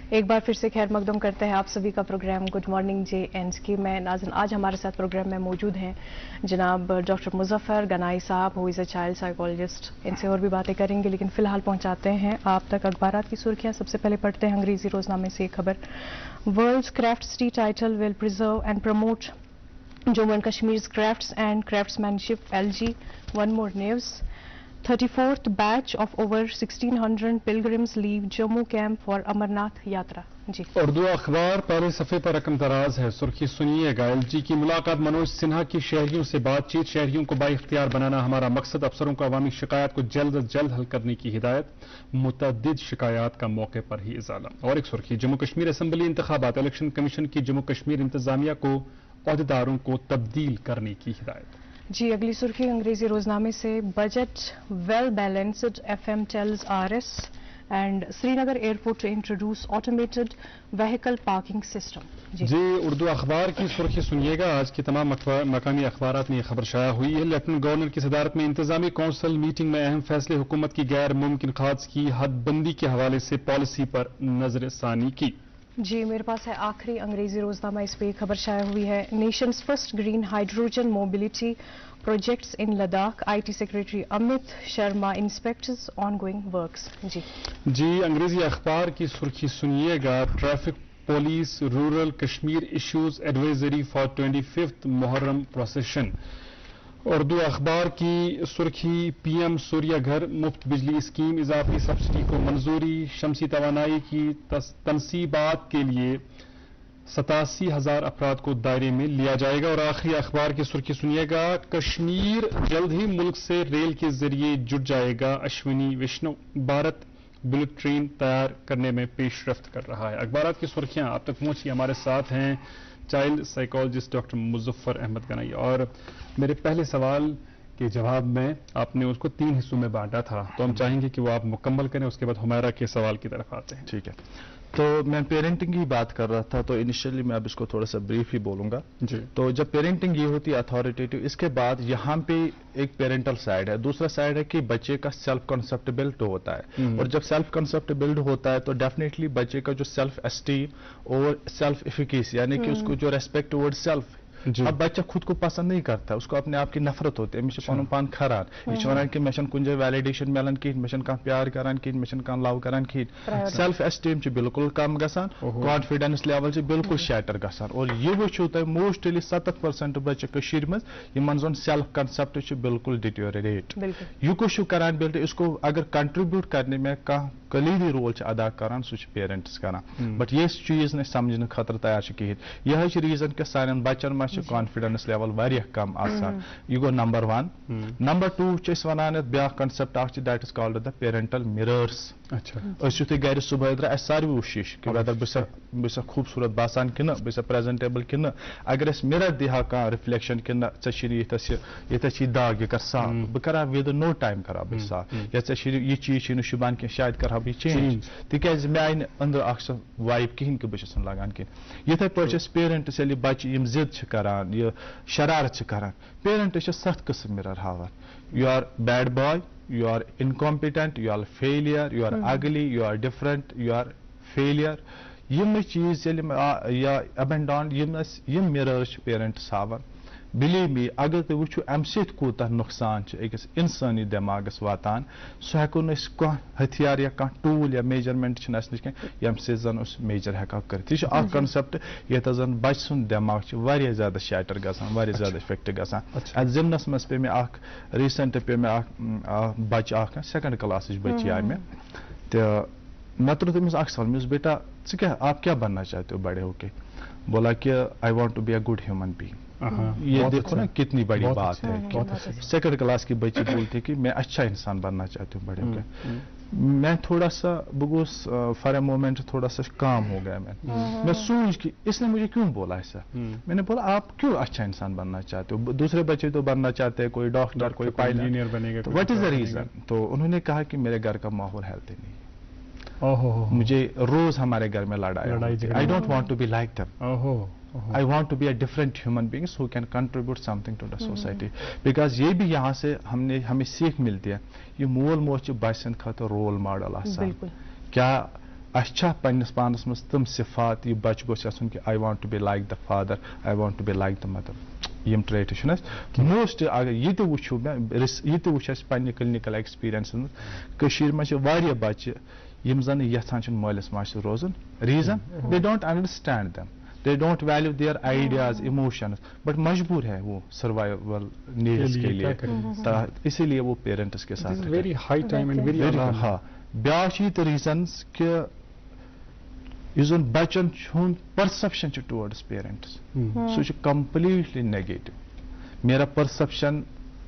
एक बार फिर से खैर मकदम करते हैं आप सभी का प्रोग्राम गुड मॉर्निंग JNK में। नाज़रीन, आज हमारे साथ प्रोग्राम में मौजूद हैं जनाब डॉक्टर मुजफ्फर गनाई साहब, who is a child psychologist. इनसे और भी बातें करेंगे, लेकिन फिलहाल पहुंचाते हैं आप तक अखबारात की सुर्खियां। सबसे पहले पढ़ते हैं अंग्रेजी रोजनामे से एक खबर। World's crafts title will preserve and promote Jammu and Kashmir's crafts and craftsmanship. LG. One more news. 34th batch of over 1600 pilgrims leave Jammu camp for Amarnath Yatra. जी, उर्दू अखबार पहले सफ़े पर रकम दराज है। सुर्खी सुनिएगा। LG की मुलाकात मनोज सिन्हा की शहरियों से बातचीत। शहरियों को बाइख्तियार बनाना हमारा मकसद। अफसरों को अवामी शिकायत को जल्द अज जल्द हल करने की हिदायत। मुतअद्दिद शिकायत का मौके पर ही इजाला। और एक सुर्खी, जम्मू कश्मीर असेंबली इंतखाबात। इलेक्शन कमीशन की जम्मू कश्मीर इंतजामिया को अहदेदारों को तब्दील करने की हिदायत। जी, अगली सुर्खी अंग्रेजी रोजनामे से budget well balanced, FM tells RS and Srinagar airport to introduce automated vehicle parking system. जी, उर्दू अखबार की सुर्खी सुनिएगा। आज की तमाम मकामी अखबारात में यह खबर शाया हुई है। लेफ्टिनेंट गवर्नर की सदारत में इंतजामी कौंसिल मीटिंग में अहम फैसले। हुकूमत की गैर मुमकिन खाद्य की हदबंदी के हवाले से पॉलिसी पर नजरसानी की। जी, मेरे पास है आखिरी अंग्रेजी रोजनामा, इस पे खबर शाया हुई है। Nations first green hydrogen mobility projects in Ladakh. IT secretary Amit Sharma inspectors ongoing works. जी, अंग्रेजी अखबार की सुर्खी सुनिएगा। Traffic police rural Kashmir issues advisory for 25th Muharram procession. Urdu अखबार की सुर्खी, PM सूर्य घर मुफ्त बिजली स्कीम, इजाफी सब्सिडी को मंजूरी। शमसी तवानाई की तनसीबात के लिए 87,000 अफराद को दायरे में लिया जाएगा। और आखिरी अखबार की सुर्खी सुनिएगा। कश्मीर जल्द ही मुल्क से रेल के जरिए जुड़ जाएगा। अश्विनी वैष्णव। भारत बुलेट ट्रेन तैयार करने में पेशरफ्त कर रहा है। अखबारात की सुर्खियां आप तक पहुंची। हमारे साथ हैं child psychologist doctor Muzaffar Ahmad Ganai. और मेरे पहले सवाल के जवाब में आपने उसको 3 हिस्सों में बांटा था, तो हम चाहेंगे कि वो आप मुकम्मल करें, उसके बाद हुमैरा के सवाल की तरफ आते हैं। ठीक है, तो मैं पेरेंटिंग की बात कर रहा था, तो इनिशियली मैं अब इसको थोड़ा सा ब्रीफ ही बोलूंगा। जी, तो जब पेरेंटिंग ये होती है अथॉरिटेटिव, इसके बाद यहाँ पे एक पेरेंटल साइड है, दूसरा साइड है कि बच्चे का सेल्फ कॉन्सेप्ट बिल्ड होता है। और जब सेल्फ कॉन्सेप्ट बिल्ड होता है तो डेफिनेटली बच्चे का जो सेल्फ एस्टीम और सेल्फ एफिकेसी, यानी कि उसको जो रेस्पेक्ट टुवर्ड सेल्फ, अब बच्चा खुद को पसंद नहीं करता, उसको अपने आप की नफरत होती है। मे पन पान खरान, यह वन कि मे कुछ जाए वैलिडेशन मिलान कहीं, मे कह प्यार करान कहीं, मे कह लव करान कहीं। सेल्फ एस्टीम बिल्कुल कम गसान, कॉन्फिडेंस लेवल बिल्कुल शैटर गसान। और यह वो तुम मोस्टली 70% बच्चे कशीर मज यमन जोन सेल्फ कंसेप्ट बिल्कुल डिटोरेट। यह कुछ करान बिल्ड, इसको अगर कंट्रीब्यूट करने में कह कलीदी रोल अदा करान, सह पेरेंट्स करान। बट ये चीज ने समझने खतर तैयार कहीं। यह रीजन कि सान बच्चन में कॉन्फिडेंस लेवल वारिया कम आसान। यह गो नंबर 1। नंबर 2 वन ब्या concept that is called the parental mirrors. अच्छा, गर सुबह द्रा सारे वशिश कि वेदर बस खूबसूरत बासान कि बस प्रेजेंटेबल कि अगर मिरर दिहा कह रिफ्लेक्शन कि ये दाग यह कर साफ, बह करा विद नो टाइम करा बह साफ, यह चीज शुबान कह शायद कर बह change, Teej may I a vibe कहें कि बस लगान कह। इथे पे पेरेंट्स ये बच्चे जिद करान, यह शरारत करान, पेरेंट्स 7 किस्म मिरर हावान। You are bad boy, you are incompetent, you are failure, you are ugly, you are different, you are failure. यम चीज या abandoned यम मिरर्स पेरेंट्स हावन। बिलीव मी, अगर तुम वो अम सूता नुकसान अकिस इंसानी दिमागस वातान, सह हेको कह हथियार या कह टूल या मेजरमेंट नश कह यम जन मेजर हेका कर। यह कॉन्सेप्ट ये जन बच सुन दिमाग वारिया ज्यादा शैटर गसान, वारिया ज्यादा इफेक्ट गसान। अत जिमनस मज पे मे रिसेंट पे मे बच्चे 2nd क्लास बच्ची आए मे, तो मैं तो तमिस सवाल, मैं बेटा क्या आप क्या बनना चाहते हो बड़े होके? बोला कि I want to be a good human being. ये देखो ना कितनी बड़ी बात है। 2nd क्लास की बच्ची बोलती कि मैं अच्छा इंसान बनना चाहती हूँ बड़े होकर। मैं थोड़ा सा बगोस फॉर ए मोमेंट थोड़ा सा काम हो गया। मैं सोच कि इसने मुझे क्यों बोला ऐसा। मैंने बोला आप क्यों अच्छा इंसान बनना चाहते हो? दूसरे बच्चे तो बनना चाहते हैं, कोई डॉक्टर, कोई पायलट, इंजीनियर बनेगा, तो व्हाट इज द रीजन? तो उन्होंने कहा कि मेरे घर का माहौल हेल्थी नहीं, मुझे रोज हमारे घर में लड़ाई। I don't want to be like them. I want to be a different human beings who can contribute something to the society. Because ये भी यहाँ से हमें सीख मिलती है। ये मोल मोच बच्चन खातर रोल मॉडल आसान। क्या अच्छा पन्निस पानस मस तम सिफात ये बच गोस आसन कि I want to be like the father I want to be like the mother यम ट्रेट मोस्ट अगर ये वो ये वो पे क्लिनिकल एक्सपीरियंस मे वारिया बच्चे यम जन यहां मालिस माज रोजन reason they don't understand them they don't value their ideas emotions but मजबूर है वो सर्वाइवल नीड्स के लिए इसीलिए वो पेरेंट्स के साथ very high time and very हाँ ब्याह रीजन्स कि बचन परसेप्शन टुवर्ड्स पेरेंट्स सह कंप्लीटली नेगेटिव मेरा परसेप्शन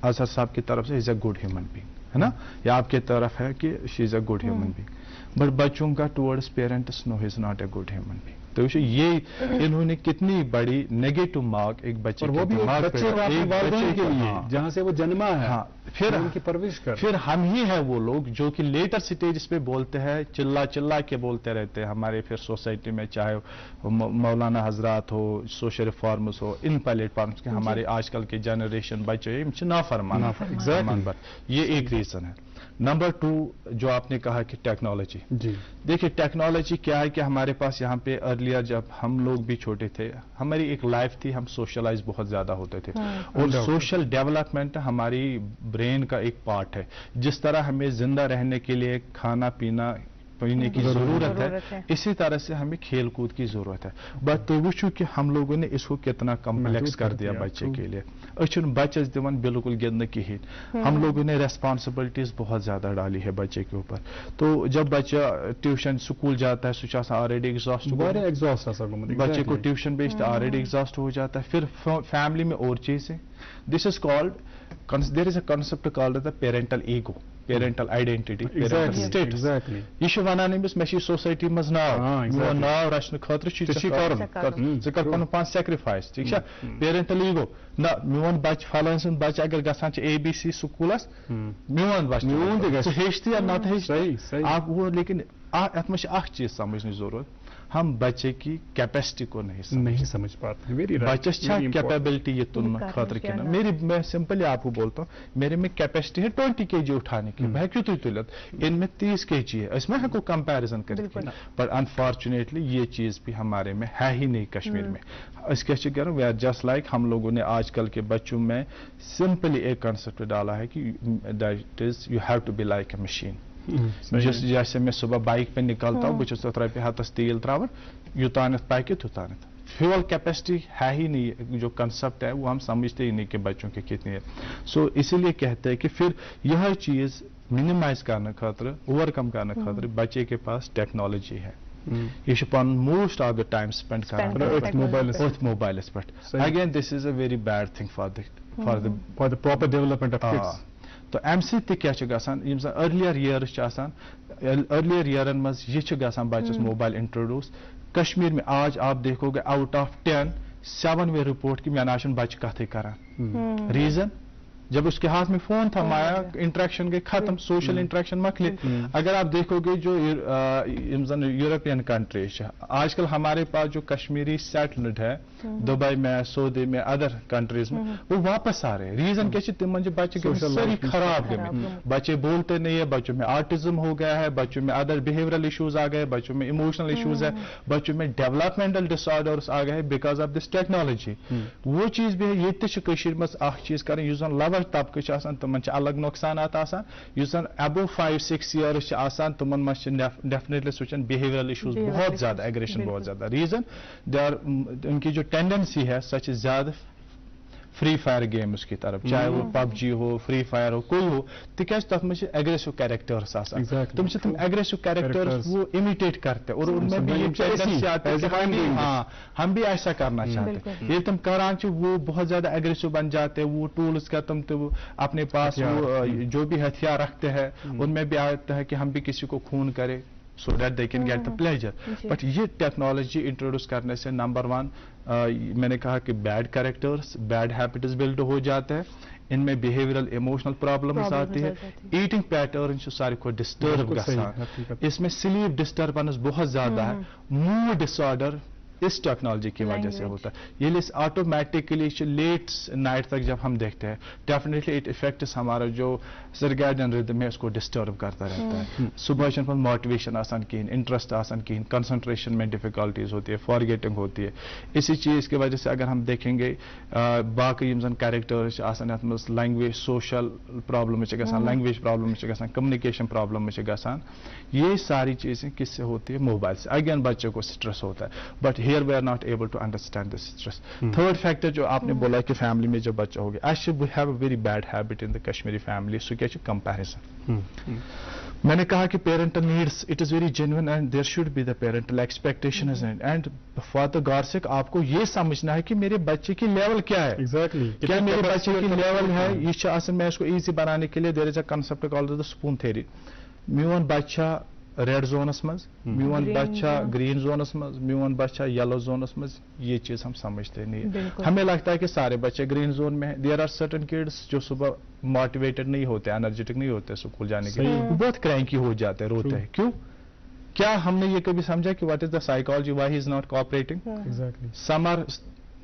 अजहर साहब की तरफ से is a good human being है ना या आपकी तरफ है कि she is a good human being but बच्चों का towards parents know is not a good human being तो ये इन्होंने कितनी बड़ी नेगेटिव मार्क एक बच्चे और वो भी बच्चे के लिए जहां से वो जन्मा है हाँ फिर उनकी परवरिश कर फिर हम ही है वो लोग जो कि लेटर स्टेज पे बोलते हैं चिल्ला चिल्ला के बोलते रहते हैं हमारे फिर सोसाइटी में चाहे मौलाना हजरात हो सोशल रिफॉर्म्स हो इन प्लेटफॉर्म्स के हमारे आजकल के जनरेशन बच्चे नाफरमान ये एक रीजन है। नंबर 2 जो आपने कहा कि टेक्नोलॉजी जी देखिए टेक्नोलॉजी क्या है कि हमारे पास यहाँ पे अर्लियर जब हम लोग भी छोटे थे हमारी एक लाइफ थी हम सोशलाइज बहुत ज्यादा होते थे और सोशल डेवलपमेंट हमारी ब्रेन का एक पार्ट है जिस तरह हमें जिंदा रहने के लिए खाना पीना पीने की जरूरत है इसी तरह से हमें खेल कूद की जरूरत है बट तो वो कि हम लोगों ने इसको कितना कम्प्लेक्स कर दिया बच्चे के लिए बच्चे दिवन बिल्कुल गिंद कहें हम लोगों ने रेस्पॉन्सिबिलिटीज बहुत ज्यादा डाली है बच्चे के ऊपर तो जब बच्चा ट्यूशन स्कूल जाता है सुचा ऑलरेडी एग्जॉस्ट बच्चे को ट्यूशन भेजता है ऑलरेडी एग्जॉस्ट हो जाता है फिर फैमिली में और चीजें this is called there is a concept called the parental ego parental identity parental status यह वनान अमिस मे सोसाइटी मज नाव नाव रचन खतर कर पान सेक्रिफाइस ठीक है पेरेंटल ईगो ना मोन बच फलान सुन बच अगर गसान ABC स्कूलस मोन बच हेचती या ना आप वो लेकिन अत में चीज समझने जरूरत हम बच्चे की कैपेसिटी को नहीं समझ पाते बच्चे कैपेबिलिटी ये तुलना खतर के मैं सिंपली आपको बोलता हूँ मेरे में कैपेसिटी है 20 kg उठाने की मैं क्यों तुलत इनमें 30 kg है इसमें हमको कंपैरिजन करके पर अनफॉर्चुनेटली ये चीज भी हमारे में है ही नहीं कश्मीर में इसके कह रहा हूँ वी आर जस्ट लाइक हम लोगों ने आजकल के बच्चों में सिंपली एक कॉन्सेप्ट डाला है कि that is you have to be like a machine जैसे मैं सुबह बाइक पे निकलता हूँ बस रुपये हाथस तेल त्रावन युतानत पैके तुतानत फ्यूल कैपेसिटी है ही नहीं जो कंसेप्ट है वो हम समझते ही नहीं कि बच्चों की कितनी है सो इसीलिए कहते हैं कि फिर यह चीज मिनिमाइज करने खातर ओवरकम करने खातर बच्चे के पास टेक्नोलॉजी है ये पान most of the time spend कर मोबाइल पे again this is a very bad thing for the proper development of kids तो अमि क्या अर्लियर ईयर्स अर्लियर ईयरन मज यह बच्चस मोबाइल इंट्रोड्यूस कश्मीर में आज आप देखोगे आउट ऑफ 10 7 वे रिपोर्ट की मैं नाशन बच्चे कथ करान रीजन जब उसके हाथ में फोन था माया इंटरेक्शन गई खत्म सोशल इंटरेक्शन मकले अगर आप देखोगे जो यूरोपियन कंट्रीज आजकल हमारे पास जो कश्मीरी सेटल्ड है दुबई में सऊदी में अदर कंट्रीज में वो वापस आ रहे हैं रीजन क्या तिम बच्चे सारी खराब गए बच्चे बोलते नहीं है बच्चों में ऑटिज्म हो गया है बच्चों में अदर बिहेवियरल इश्यूज आ गए बच्चों में इमोशनल इश्यूज है बच्चों में डेवलपमेंटल डिसऑर्डर्स आ गए बिकॉज ऑफ दिस टेक्नोलॉजी वो चीज भी है ये मज चीज करें लवर तबके तमन अलग नुकसानात अबो 5-6 ईयर्स तमन मज डेफिनेटली सोचन बिहेवियरल इश्यूज बहुत ज्यादा एग्रेशन बहुत ज्यादा रीजन दे आर उनकी जो टेंडेंसी है सच ज्यादा फ्री फायर गेम्स की तरफ चाहे वो PUBG हो फ्री फायर हो कोई हो तिकाज तथ में एग्रेसिव कैरेक्टर्स तुम एग्रेसिव कैरेक्टर्स वो इमिटेट करते और उनमें भी ये टेंडेंसी आती है हाँ हम भी ऐसा करना चाहते हैं ये तुम करान वो बहुत ज्यादा एग्रेसिव बन जाते हैं वो टूल्स का तुम तो अपने पास वो जो भी हथियार रखते हैं उनमें भी आता है कि हम भी किसी को खून करें so that they can get the pleasure but ये टेक्नोलॉजी इंट्रोड्यूस करने से नंबर 1 मैंने कहा कि bad characters bad habits build हो जाते हैं इनमें बिहेवियरल इमोशनल प्रॉब्लम्स आती है ईटिंग पैटर्न सारे को डिस्टर्ब इसमें स्लीप डिस्टर्बेंस बहुत ज्यादा है मूड डिसऑर्डर इस टेक्नोलॉजी की वजह से होता है। ये ऑटोमेटिकली लेट नाइट तक जब हम देखते हैं, डेफिनेटली इट इफेक्ट्स हमारा जो सर्कैडियन रिदम है उसको डिस्टर्ब करता रहता है। सुबह पर मोटिवेशन आसान कहीं, इंटरेस्ट आसान कहीं, कंसंट्रेशन में डिफिकल्टीज होती है, फॉरगेटिंग होती है। इसी चीज़ की वजह से अगर हम देखेंगे बाकी यम जन कैरेक्टर्स आसान अत मज लैंग्वेज सोशल प्रॉब्लम गसान, लैंग्वेज प्रॉब्लम गसान, कम्युनिकेशन प्रॉब्लम गसान, ये सारी चीज़ें किससे होती है? मोबाइल से। अगेन बच्चों को स्ट्रेस होता है, but here we are not able to understand this stress. Third factor जो आपने बोला कि फैमिली में जब बच्चा हो गया, I we have a very bad habit in the Kashmiri family, so क्या कंपैरिजन। मैंने कहा कि parental needs it is very genuine and there should be the parental expectation and for the god आपको ये समझना है कि मेरे बच्चे की लेवल क्या है। एग्जैक्टली क्या मेरे बच्चे की लेवल है? ये आसान मैं इसको इजी बनाने के लिए there is a concept called the spoon theory. म्यून बच्चा रेड जोनस मज, म्यून बच्चा ग्रीन जोनस मज, म्यून बच्चा येलो जोनस मज, ये चीज हम समझते नहीं। हमें लगता है कि सारे बच्चे ग्रीन जोन में हैं। देयर आर सर्टेन किड्स जो सुबह मोटिवेटेड नहीं होते, एनर्जेटिक नहीं होते स्कूल जाने के लिए, बहुत क्रैंकी हो जाते हैं, रोते हैं। क्यों? क्या हमने ये कभी समझा कि what is the psychology, why he is not cooperating? Exactly some are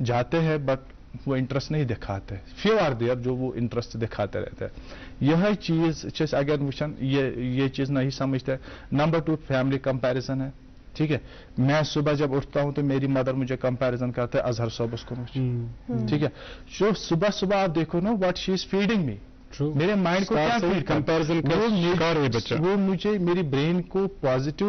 जाते हैं बट वो इंटरेस्ट नहीं दिखाते, फ्यू आर देयर जो वो इंटरेस्ट दिखाते रहते हैं। यह चीज अगर वुचन ये चीज नहीं समझते। नंबर 2 फैमिली कंपैरिजन है, ठीक है। मैं सुबह जब उठता हूं तो मेरी मदर मुझे कंपैरिजन करते हैं अजहर साहब उसको, ठीक है। जो सुबह सुबह आप देखो ना व्हाट शी इज फीडिंग मी, मेरे माइंड को क्या फीड, कंपैरिजन वो मुझे मेरी ब्रेन को पॉजिटिव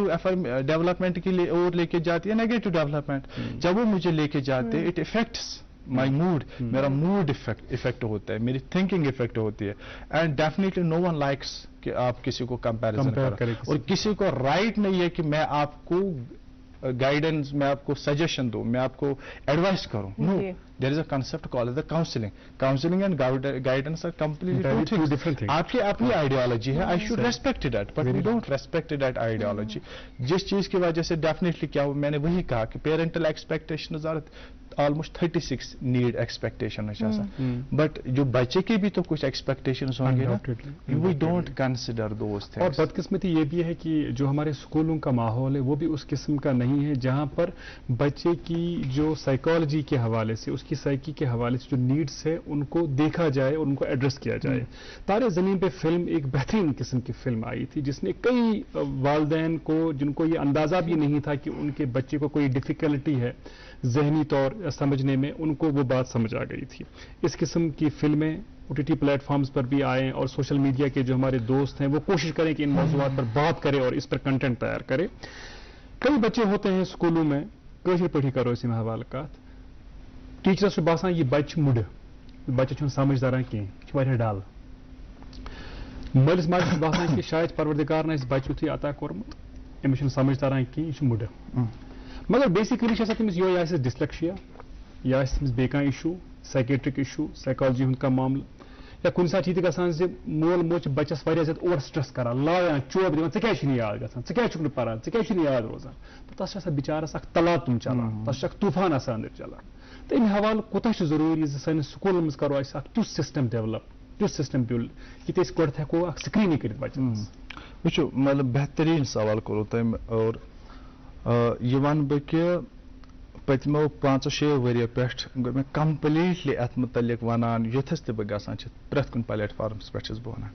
डेवलपमेंट की ओर लेके जाती है, नेगेटिव डेवलपमेंट जब वो मुझे लेके जाते हैं, इट इफेक्ट्स माई मूड, मेरा मूड इफेक्ट होता है, मेरी थिंकिंग इफेक्ट होती है। And definitely no one likes कि आप किसी को कंपैरिजन करें, और किसी को राइट नहीं है कि मैं आपको गाइडेंस, मैं आपको सजेशन दूं, मैं आपको एडवाइस करूं। No, there is a concept called the counselling and guidance are completely two different things. आपकी अपनी आइडियोलॉजी है, I should respect that, but we don't respect that ideology. जिस चीज की वजह से डेफिनेटली क्या हुआ, मैंने वही कहा कि parental expectations are almost 36 need expectation, but जो बच्चे की भी तो कुछ एक्सपेक्टेशंस होंगे ना, we don't consider those things. और बदकिस्मती ये भी है कि जो हमारे स्कूलों का माहौल है वो भी उस किस्म का नहीं है जहां पर बच्चे की जो साइकोलॉजी के हवाले से, उसकी साइकी के हवाले से जो नीड्स है उनको देखा जाए और उनको एड्रेस किया जाए। तारे ज़मीन पे फिल्म एक बेहतरीन किस्म की फिल्म आई थी जिसने कई वालिदैन को, जिनको ये अंदाजा भी नहीं था कि उनके बच्चे को कोई डिफिकल्टी है जहनी तौर समझने में, उनको वो बात समझ आ गई थी। इस किस्म की फिल्में OTT प्लेटफॉर्म्स पर भी आएँ और सोशल मीडिया के जो हमारे दोस्त हैं वो कोशिश करें कि इन मौज़ूआत पर बात करें और इस पर कंटेंट तैयार करें। कई बच्चे होते हैं स्कूलों में, कशर पढ़ी करो इसी में हवाले का टीचर्स बासान ये बच्चे मुड़, बच्चे समझदार कहें डाल, मलिस माज बासान कि शायद परवरदिगार ने इस बच्चे थी अता कोर्मुत, अमिस समझदार कहें मुड़, मगर बेसिकली तमिस ये डिसलेक्शिया या बेका इशू, साइकेट्रिक इशू, साइकोलॉजी हुंद का मामला, या कुछ साथ ये गसान मोल मोच बच्चस वारिया ज्यादा ओवर स्ट्रेस करान, लायान चोब दिवान क्या याद गसान, क्या पारान, क्या याद रोजान, तो तस बिचारस अख तलातुम चलान, तस तूफान अंदर चलान। तो अमि हवाल कोता जरूरी सानिस स्कूल मज करो तुथ सिस्टम डेवलप, तुथ सिस्टम बिल्ड ये गो हेको स्क्रीनिंग कर बच्चन। वो मतलब बेहतरीन सवाल करो तुम, और ये वन बह कि पतमो 5-6 वरियो पे मैं कम्प्लीटली अत मुतलिक वनान, युथस तह बह गसान प्रथ कुन प्लेटफॉर्म्स पे बह वनान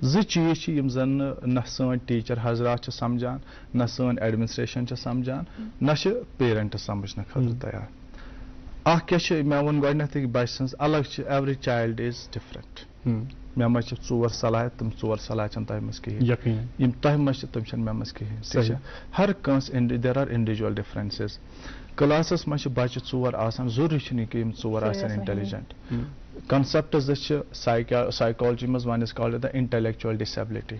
जो चीज जन न सन टीचर हजरात समझान, न सन एडमिनिस्ट्रेशन समझान, न पेरेंट समझने खतर तैयार। अख क्या मैं वो गई बच्चे सज अलग, एवरी चाइल्ड इज डिफरेंट। मे मज 4 सलाह, तुम 4 सलाह तह मज कहें, तह मज तम मे मज कहें। हर कंस देर आर इंडिविजुअल डिफरेंसेस। क्लासस मज बच्चे 4 आसान, जरूरी नहीं कि 4 आसान इंटेलिजेंट। कंसेप्ट साइकोलॉजी मज one is called the intellectual disability,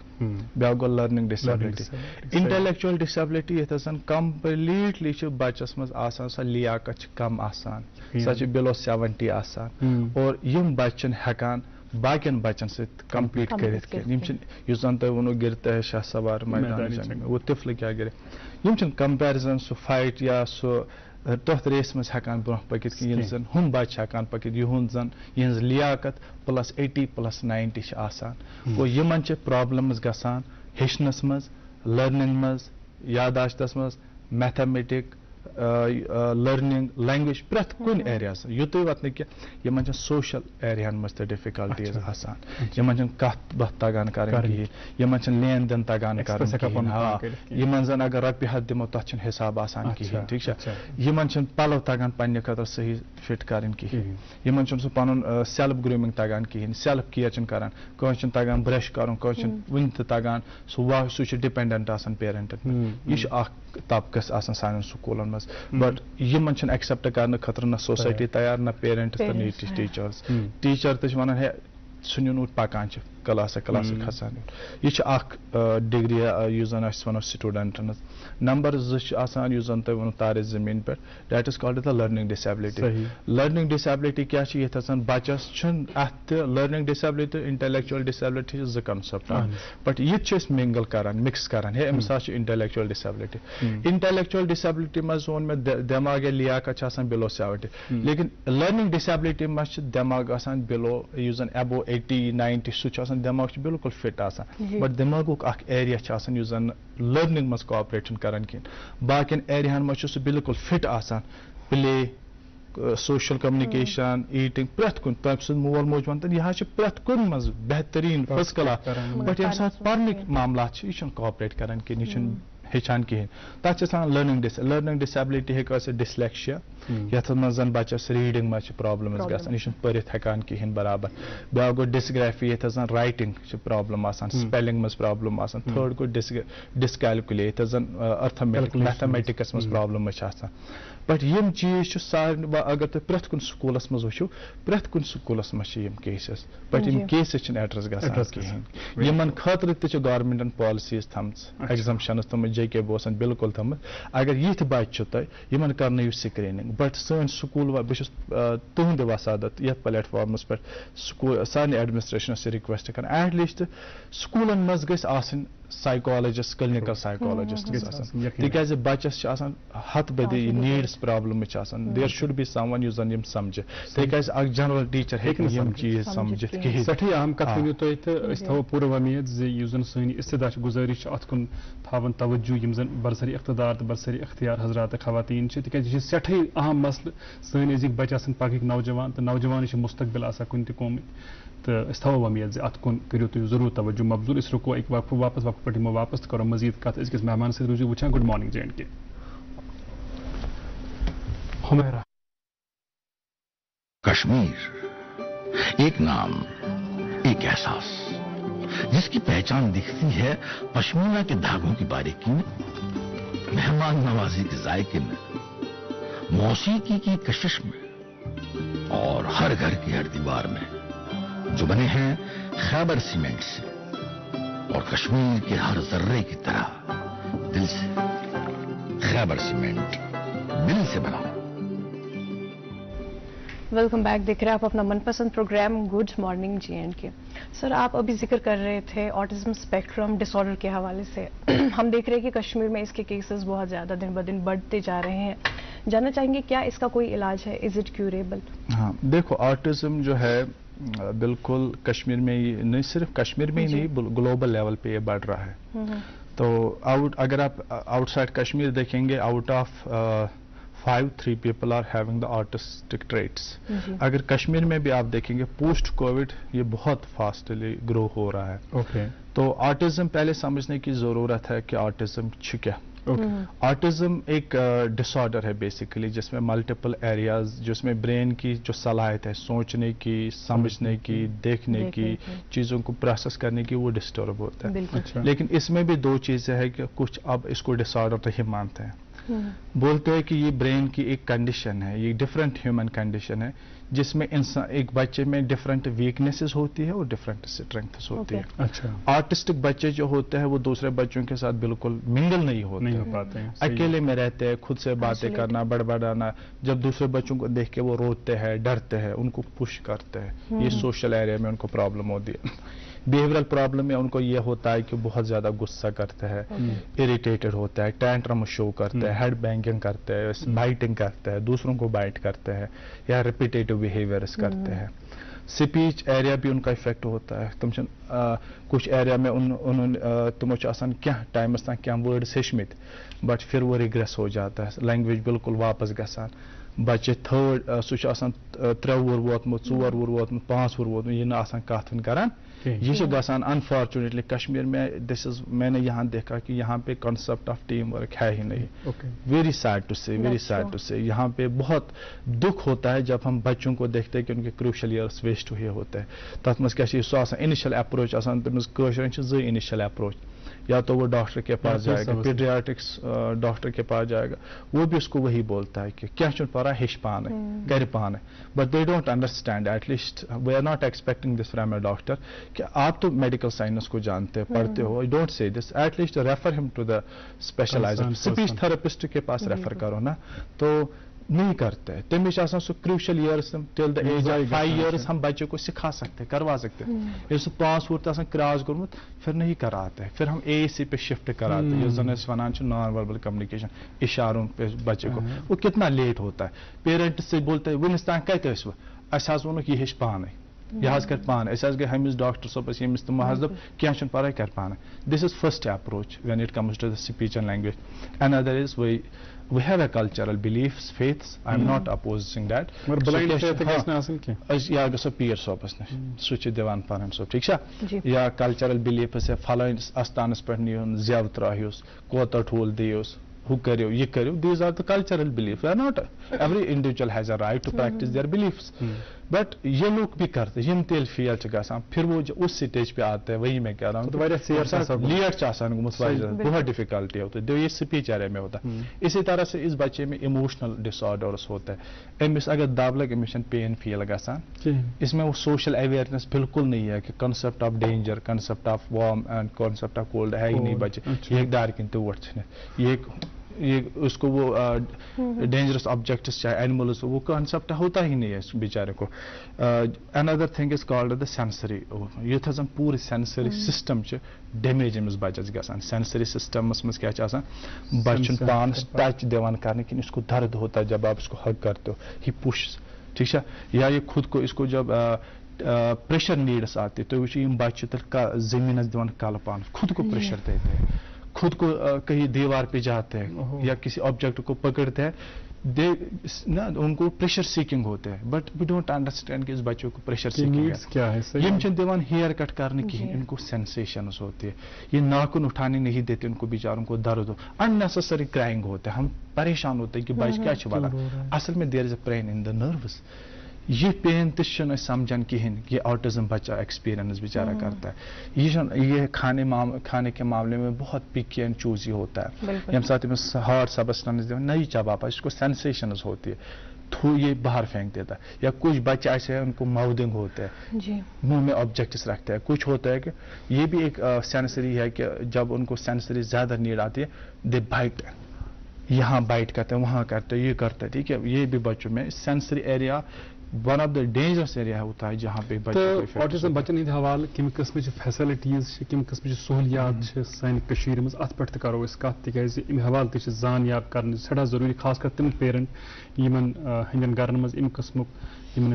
ब्या गो लर्निंग डिसेबिलिटी। इंटेलेक्चुअल डिसेबिलिटी ये कंप्लीटली बच्चस मज आसान सो लियाकत कम आसान, सो बिलो 70 आसान, और यम बच्चन हेकान बाकियन बच्चन से कंप्लीट कर वो गिरता है शाह सवार मैदान वो तिफल क्या गिरे, कंपेरिजन सो फाइट या सो तथ रेस मज हेकान ब्रोह पकित कि हम बच्चे हेकान पकित युंद जन यहज लियाकत +80 +90 आसान। और यमन प्रॉब्लम्स गसान हेचनस मज, लर्निंग मज, यादाश्तस मज, मैथमेटिक, लर्निंग लैंग्वेज प्रत कुन एरियास युतुय वत न कि यमन सोशल एरियान मज त डिफिकल्टीज आसान यमन कत बत तगान करन कि यमन लेन देन तगान करन हाँ यमन जन अगर रपि हद दिमो तथ हिसाब आसान कि ठीक है यमन पलव तगान पन्ने खतर सही फिट करन कि यमन सह पन सेल्फ ग्रूमिंग तगान कहीं सेल्फ केयर करान कह तगान ब्रश कर वन तगान सह डिपेंडेंट आसान पेरेंटन यह तबकस आसान सान स्कूलन मज बट यमन एक्सेप्ट करने खतर ना सोसाइटी तैयार ना पेरेंट्स तो नी टीचर्स टीचर तो वन है सुन पकान क्लास खसान यह डिग्री वन स्टूडेंटन नंबर जन तुम वो तारे जमीन पे that is called the learning disability learning disability क्या ये बचस लर्निंग डिसेबिलिटी इंटेलेक्चुअल डिसेबिलिटी ज कंसेप्ट बट ये मिंगल करान मिक्स करान है Amish intellectual disability intellectual disability मज वो मे दिमाग लियाकत बिलो 70 लेकिन लर्निंग डिसेबिलिटी मज दिमाग बिलो जन अबो 80-90 सह दिमाग बिल्कुल फिट आसान बट दिमागुक एरिया जन लर्निंग मज कोऑपरेट करान कहीं बाकिन एरियान मज बिल्कुल फिट आसान प्ले सोशल कम्युनिकेशन ईटिंग प्रत कुन तम सद मोल मोज वन यह प्रत कुन मज बेहतरीन फर्स्ट क्लास बट ये साथ पर्निक मामला यह कोऑपरेट करान कहीं यह हेचान कहीं तथ लर्निंग डिसेबिलिटी हे डिसलेक्शिया यथ मज बचस रीडिंग मज प्रॉब्लम गसान यह पढ़ित हेकान कहीं बराबर ब्या गो डिसग्राफी ये जन राइटिंग प्रॉब्लम आसान स्पेलिंग मज प्रॉब्लम आसान थर्ड गो डिसकैलकुलेट ये जन अर्थमेटिक मैथमेटिक्स मज प्रॉब्लम आसान बट यम चीज सारे अगर तुम प्रत कुन स्कूलस मज वो प्रत कुन स्कूलस मज केसेस बट यम केसेस एड्रेस गसान कहीं यमन खतर गवर्नमेंटन पॉलिसीज थम एग्जाम्पशन तम JK बोसन बिल्कुल थम अगर यथ बच्चे तुम कर स्क्रीनिंग बट सन स्कूल बहुत तुंद वसादत ये प्लेटफॉर्मस पे स्कूल सारे एडमिनिस्ट्रेशन से रिक्वेस्ट कर एटलीस्ट स्कूलन मज गई साइकोलॉजिस्ट क्लिनिकल साइकोलॉजिस्ट तिकाज बच्चस हत बदी needs problem there should be someone यु जन समझे तिकाज अक जनरल टीचर हेक यम चीज समझित कहीं सठी अहम कथ वनियो तुम तो थो पूरा वमीद यु जन सनी इस्तदा गुजारिश अत कुन थावन तवज्जो यम जन बरसरी इख्तिदार तो बरसरी इख्तियार हजरात खवातीन तिकाज यह सठी अहम मसल सन अजिक बच्चे पक नौजवान तो नौजवान मुस्तकबिल आसा कुन त कौम तो थो वमीद अत कुन करो तुम जरूर तवज्जो मबजूर इस रुको एक वक्फ वापस वक्फ पे हम वापस करो मजीद कत अजकिस मेहमान से रूजू वुचान good morning JNK Humaira Kashmir एक नाम एक एहसास जिसकी पहचान दिखती है पश्मीना के धागों की बारीकी में मेहमान नवाजी के जायके में मौसीकी की कशिश में और हर घर की हर दीवार में जो बने हैं खैबर सीमेंट से और कश्मीर के हर जर्रे की तरह दिल से खैबर सीमेंट दिल से बना। Welcome back. देख रहे हैं आप अपना मनपसंद programme good morning JNK। Sir, आप अभी जिक्र कर रहे थे ऑटिज्म स्पेक्ट्रम डिसऑर्डर के हवाले से हम देख रहे हैं कि कश्मीर में इसके केसेस बहुत ज़्यादा दिन ब दिन बढ़ते जा रहे हैं। जानना चाहेंगे क्या इसका कोई इलाज है, इज इट क्यूरेबल? हाँ, देखो ऑटिज्म जो है बिल्कुल कश्मीर में ही नहीं, सिर्फ कश्मीर में ही नहीं ग्लोबल लेवल पे ये बढ़ रहा है। तो अगर आप आउटसाइड कश्मीर देखेंगे, out of 3 people are having the autistic traits। अगर कश्मीर में भी आप देखेंगे पोस्ट कोविड ये बहुत फास्टली ग्रो हो रहा है। तो ऑटिज्म पहले समझने की जरूरत है कि ऑटिज्म क्या। ऑटिज्म एक डिसऑर्डर है बेसिकली, जिसमें मल्टीपल एरियाज, जिसमें ब्रेन की जो सलाहियत है सोचने की, समझने की, देखने की, चीज़ों को प्रोसेस करने की, वो डिस्टर्ब होता है। लेकिन इसमें भी 2 चीज़ें हैं कि कुछ अब इसको डिसऑर्डर नहीं मानते हैं, बोलते हैं कि ये ब्रेन की एक कंडीशन है, ये डिफरेंट ह्यूमन कंडीशन है, जिसमें इंसान एक बच्चे में डिफरेंट वीकनेसेस होती है और डिफरेंट स्ट्रेंथ्स होती है। अच्छा। ऑटिस्टिक बच्चे जो होते हैं वो दूसरे बच्चों के साथ बिल्कुल मिंगल नहीं हो पाते हैं, अकेले में रहते हैं, खुद से बातें करना, बड़बड़ाना, जब दूसरे बच्चों को देख के वो रोते हैं, डरते हैं, उनको पुश करते हैं, ये सोशल एरिया में उनको प्रॉब्लम होती है। बिहेवियरल प्रॉब्लम में उनको ये होता है कि बहुत ज्यादा गुस्सा करते हैं, इरिटेटेड होता है, टैंट्रम शो करते हैं, हेड बैंगिंग करते हैं, बाइटिंग करते हैं, दूसरों को बाइट करते हैं या रिपीटेटिव बिहेवियर्स करते हैं। स्पीच एरिया भी उनका इफेक्ट होता है तुम कुछ एरिया में उन्होंने तुमो क्या टाइमस तक क्या वर्ड्स हेचमित बट फिर वो रिग्रेस हो जाता है लैंग्वेज बिल्कुल वापस गसान बच्चे थर्ड सह 3 वुर वोतमुत 4 वुर वोतमुत 5 वुर वोतमुत यह ना कथ करान ये गसान अनफॉर्चुनेटली कश्मीर में मैंने यहाँ देखा कि यहाँ पे कॉन्सेप्ट ऑफ टीम वर्क है ही नहीं वेरी सैड टू से यहाँ पे बहुत दुख होता है जब हम बच्चों को देखते हैं कि उनके क्रूशल ईयर्स वेस्ट हुए होते हैं तथ मज क्या इनिशियल अप्रोच तमिस इनिशियल अप्रोच या तो वो डॉक्टर के पास जाएगा पीडियाट्रिक्स डॉक्टर के पास जाएगा वो भी उसको वही बोलता है कि क्या चुन पा रहा है हिश पान है गर पान है but they don't understand at least we are not expecting this from a doctor कि आप तो मेडिकल साइंस को जानते हैं पढ़ते हो don't say this at least refer him to the specialized speech therapist के पास रेफर करो ना तो नहीं करते तमिश so crucial years till the age of 5 years हम बच्चे को सिखा सकते करवा सकते ये सो 5 वुर क्रॉस गुर्मुत फिर नहीं कराते फिर हम AAC पे शिफ्ट कराते ये जन वन नॉन वर्बल कम्युनिकेशन इशारों पे बच्चे को वो कितना लेट होता है पेरेंट से बोलते हैं वनस तान कत वो यह हेच पान यह कर पान गए हमिस डॉक्टर सोपस यमिस तो महजब क्या पारा कर पान this is first approach when it comes to the speech and language another is we have a cultural beliefs faiths I'm not opposing that but blind faith gets nasan ki ya gosa peer sopas ne such devan paran so ठीक है या cultural beliefs है फलान आस्थानस पर नियन ज़्यादा त्राहियोस कोता ठोल दियोस who करियो ये करियो these are the cultural beliefs are not every individual has a right to practice their beliefs but ये लोग भी करते हैं तेल फेल गसान फिर वो उस स्टेज पे आते हैं वही मैं कह रहा हूँ लेट बहुत डिफिकल्टी होती है ये स्पीच एरिया में होता है इसी तरह से इस बच्चे में इमोशनल डिसऑर्डर्स होता है अमिस अगर दब लग अमिस पेन फील गसान इसमें वो सोशल अवेयरनेस बिल्कुल नहीं है कि concept of danger concept of warm and concept of cold है ही नहीं बच्चे ये दार किन तोड़ ये उसको वो डेंजरस ऑब्जेक्ट्स चाहे एनिमल्स वो कंसेप्ट होता ही नहीं है इस बेचारे को another thing is called the sensory युथ पूरे सेंसरी सिस्टम डैमेज अमिस बच्चस गसान सेंसरी सिस्टमस मज क्या बच्चन पान टच दिवान करने कि इसको दर्द होता है जब आप इसको हग करते हो ही पुश ठीक है या ये खुद को इसको जब प्रेशर नीड्स आते तो वो बच्चे जमीन दिवान कल पान खुद को प्रेशर देते हैं खुद को कहीं दीवार पे जाते हैं या किसी ऑब्जेक्ट को पकड़ते हैं ना उनको प्रेशर सीकिंग होते हैं बट वी डोंट अंडरस्टैंड कि इस बच्चों को प्रेशर सीकिंग क्या है ये दिवान हेयर कट करने की इनको सेंसेशंस होती है ये नाखून उठाने नहीं देते उनको बेचारों को दर्द हो अननेसेसरी क्राइंग होता है हम परेशान होते हैं कि बच्चे क्या वाला असल में there is a pain in the nerves ये पेन तो समझन कहें ये ऑटिज्म बच्चा एक्सपीरियंस बेचारा करता है ये खाने के मामले में बहुत पिकी एंड चूजी होता है यम साथ हार्ड सबस्टेंस नहीं चबा पा इसको सेंसेशंस होती है थू ये बाहर फेंक देता है या कुछ बच्चे ऐसे हैं उनको माउदिंग होता है मुंह में ऑब्जेक्ट्स रखते हैं कुछ होता है कि ये भी एक सेंसरी है कि जब उनको सेंसरी ज्यादा नीड आती है दे बाइट यहाँ बाइट करते हैं वहाँ करते हैं ये करते हैं ठीक है ये भी बच्चों में sensory area one of the dangerous area होता है जहाँ पे बच्चे ऑटिज्म बच्चन हंद हवाले कम किस्म फैसिलिटीज कम किस्म सहूलियात सान मज अत पे करो कत तक हवाले जानियाब कर सड़ा जरूरी खास कर तम पेरेंट हंदन गरन मज अम किस्म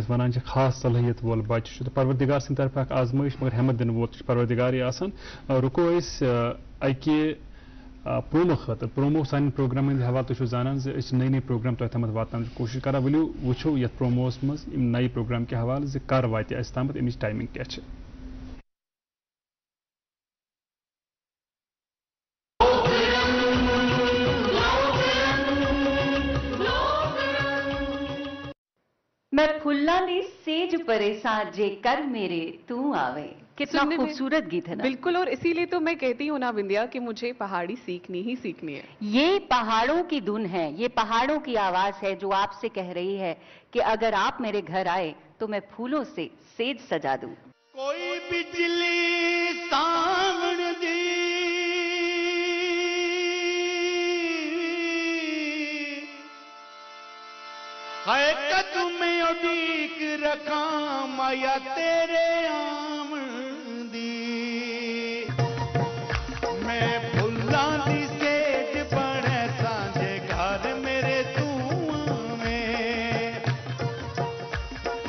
वन खास सलाहियत वोल बच्चे तो परवरदिगार सद तरफ आजमाइश मगर हेमत दिन वोल परवरदिगार रुको अकि प्रोमो खतर प्रोमो सान प्रोग्राम हवाले तुम जानान नई नई प्रोग्राम तम वातान कोशिश करा वलियो वो ये प्रोमोस मज नई प्रोग्राम के हवाले कर वात तम अमिच टाइमिंग क्या मैं फुल्ला ने सेज परेशान जे कर मेरे तू आवे कितना खूबसूरत गीत है ना बिल्कुल और इसीलिए तो मैं कहती हूँ ना विंध्या कि मुझे पहाड़ी सीखनी ही सीखनी है ये पहाड़ों की धुन है ये पहाड़ों की आवाज है जो आपसे कह रही है कि अगर आप मेरे घर आए तो मैं फूलों से सेज सजा दूं कोई बिजली सावण दी है कदू में उड़ीक रखा माया तेरे आमण दी मैं फुल्लां दी सेज बने सांझे घर मेरे तू आवे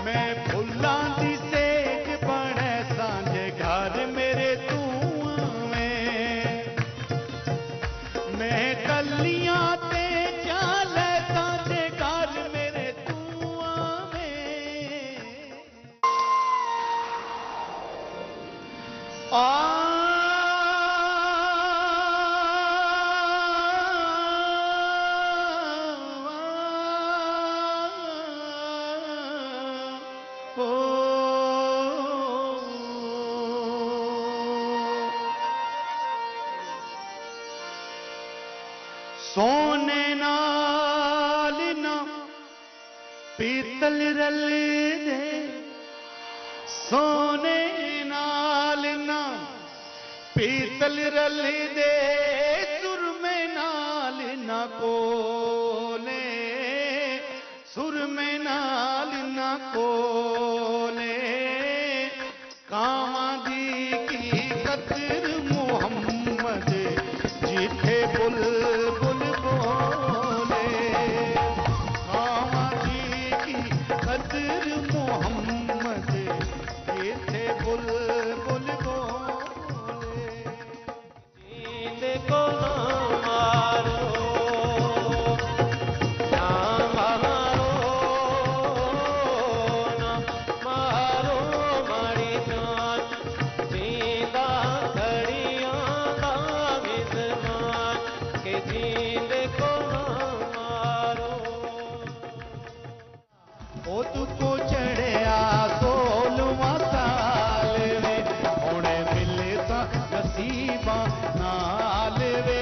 मैं फुल्लां दी सोने नाल ना पीतल रल दे सोने नाल ना पीतल रल दे सुरमे नाल ना कोले सुरमे नाल ना कोले कावां दी की कदर मुहम्मद जिथे बुलबुल बोले कावां दी की कदर मुहम्मद जिथे बुलबुल बोले जींद को ना मारो ना मारो ना मारो मारी जान जींदा घड़ियां दा विजमान के जींद को ना मारो ओ तुको चढ़िया 16वां साल वे हुणे मिलदा नसीबां नाल वे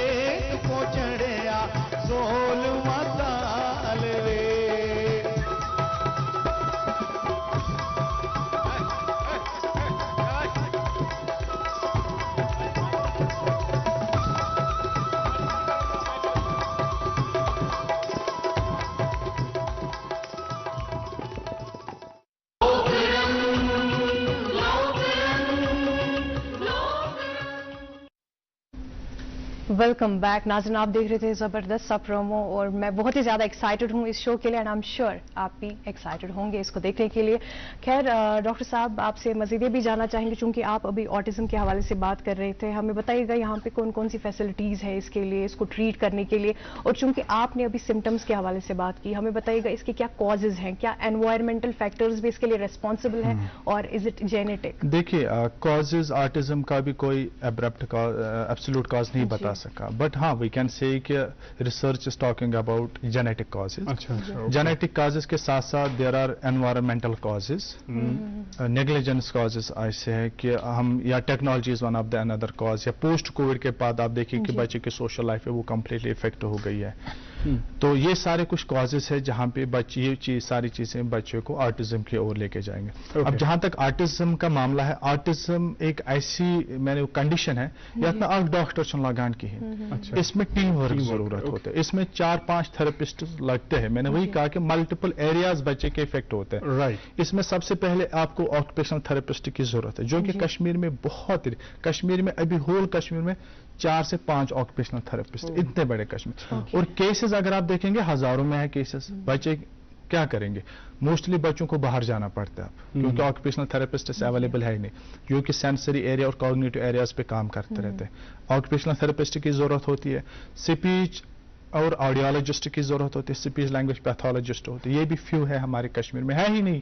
तुको चढ़िया 16वां साल वे वेलकम बैक नाज़रीन, आप देख रहे थे ज़बरदस्त सा प्रोमो और मैं बहुत ही ज़्यादा एक्साइटेड हूँ इस शो के लिए एंड आई एम श्योर आप भी एक्साइटेड होंगे इसको देखने के लिए। खैर डॉक्टर साहब, आपसे मज़ीद ये भी जानना चाहेंगे, चूंकि आप अभी ऑटिज्म के हवाले से बात कर रहे थे, हमें बताइएगा यहाँ पे कौन कौन सी फैसिलिटीज़ है इसके लिए, इसको ट्रीट करने के लिए, और चूंकि आपने अभी सिम्टम्स के हवाले से बात की, हमें बताइएगा इसके क्या कॉजेज़ हैं, क्या एनवायरमेंटल फैक्टर्स भी इसके लिए रिस्पॉन्सिबल हैं और इज इट जेनेटिक? देखिए, कॉजेज ऑटिज्म का भी कोई एब्रप्ट एब्सोल्यूट कॉज नहीं बता सका, बट हाँ वी कैन से कि research is talking about genetic causes. Genetic causes के साथ साथ there are environmental causes, negligence causes ऐसे है कि हम, या technology is one of the another cause, या पोस्ट कोविड के बाद आप देखिए कि बच्चे की सोशल लाइफ है वो कम्प्लीटली इफेक्ट हो गई है। तो ये सारे कुछ कॉजेज है जहाँ पे बच्चे ये सारी चीजें बच्चे को ऑटिज्म की ओर लेके जाएंगे। अब जहाँ तक ऑटिज्म का मामला है, ऑटिज्म एक ऐसी मैंने कंडीशन है यात आप डॉक्टर लगान की इसमें टीम वर्क जरूरत होता है, इसमें 4-5 थेरेपिस्ट लगते हैं। मैंने वही कहा कि मल्टीपल एरियाज बच्चे के इफेक्ट होते हैं। राइट, इसमें सबसे पहले आपको ऑक्यूपेशनल थेरेपिस्ट की जरूरत है, जो कि कश्मीर में बहुत, कश्मीर में अभी होल कश्मीर में 4 से 5 ऑक्यूपेशनल थेरेपिस्ट, इतने बड़े कश्मीर। और केसेस अगर आप देखेंगे हजारों में है केसेस। बच्चे क्या करेंगे, मोस्टली बच्चों को बाहर जाना पड़ता है क्योंकि ऑक्यूपेशनल थेरेपिस्ट अवेलेबल है ही नहीं, जो कि सेंसरी एरिया और कॉग्निटिव एरियाज पे काम करते रहते हैं। ऑक्यूपेशनल थेरेपिस्ट की जरूरत होती है, स्पीच और ऑडियोलॉजिस्ट की जरूरत होती है, स्पीच लैंग्वेज पैथोलॉजिस्ट होते हैं, ये भी फ्यू है हमारे कश्मीर में, है ही नहीं,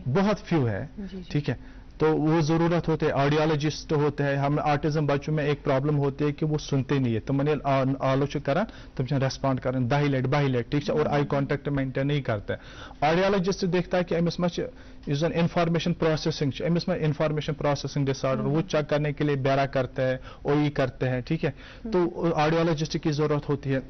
बहुत फ्यू है। ठीक है, तो वो जरूरत होते हैं। ऑडियोलॉजिस्ट होते हैं। हम ऑटिज्म बच्चों में एक प्रॉब्लम होती है कि वो सुनते नहीं है, तो मैंने आलोचना करा तुम रेस्पॉन्ड करें बाहिलेट ठीक है, और आई कॉन्टेक्ट मेंटेन नहीं करता है। ऑडियोलॉजिस्ट देखता है कि अमिस में is an information processing, Amish में इंफॉर्मेशन प्रोसेसिंग डिसऑर्डर, वो चेक करने के लिए बेरा करते हैं, ओई करते हैं। ठीक है, तो ऑडियोलॉजिस्ट की जरूरत होती है।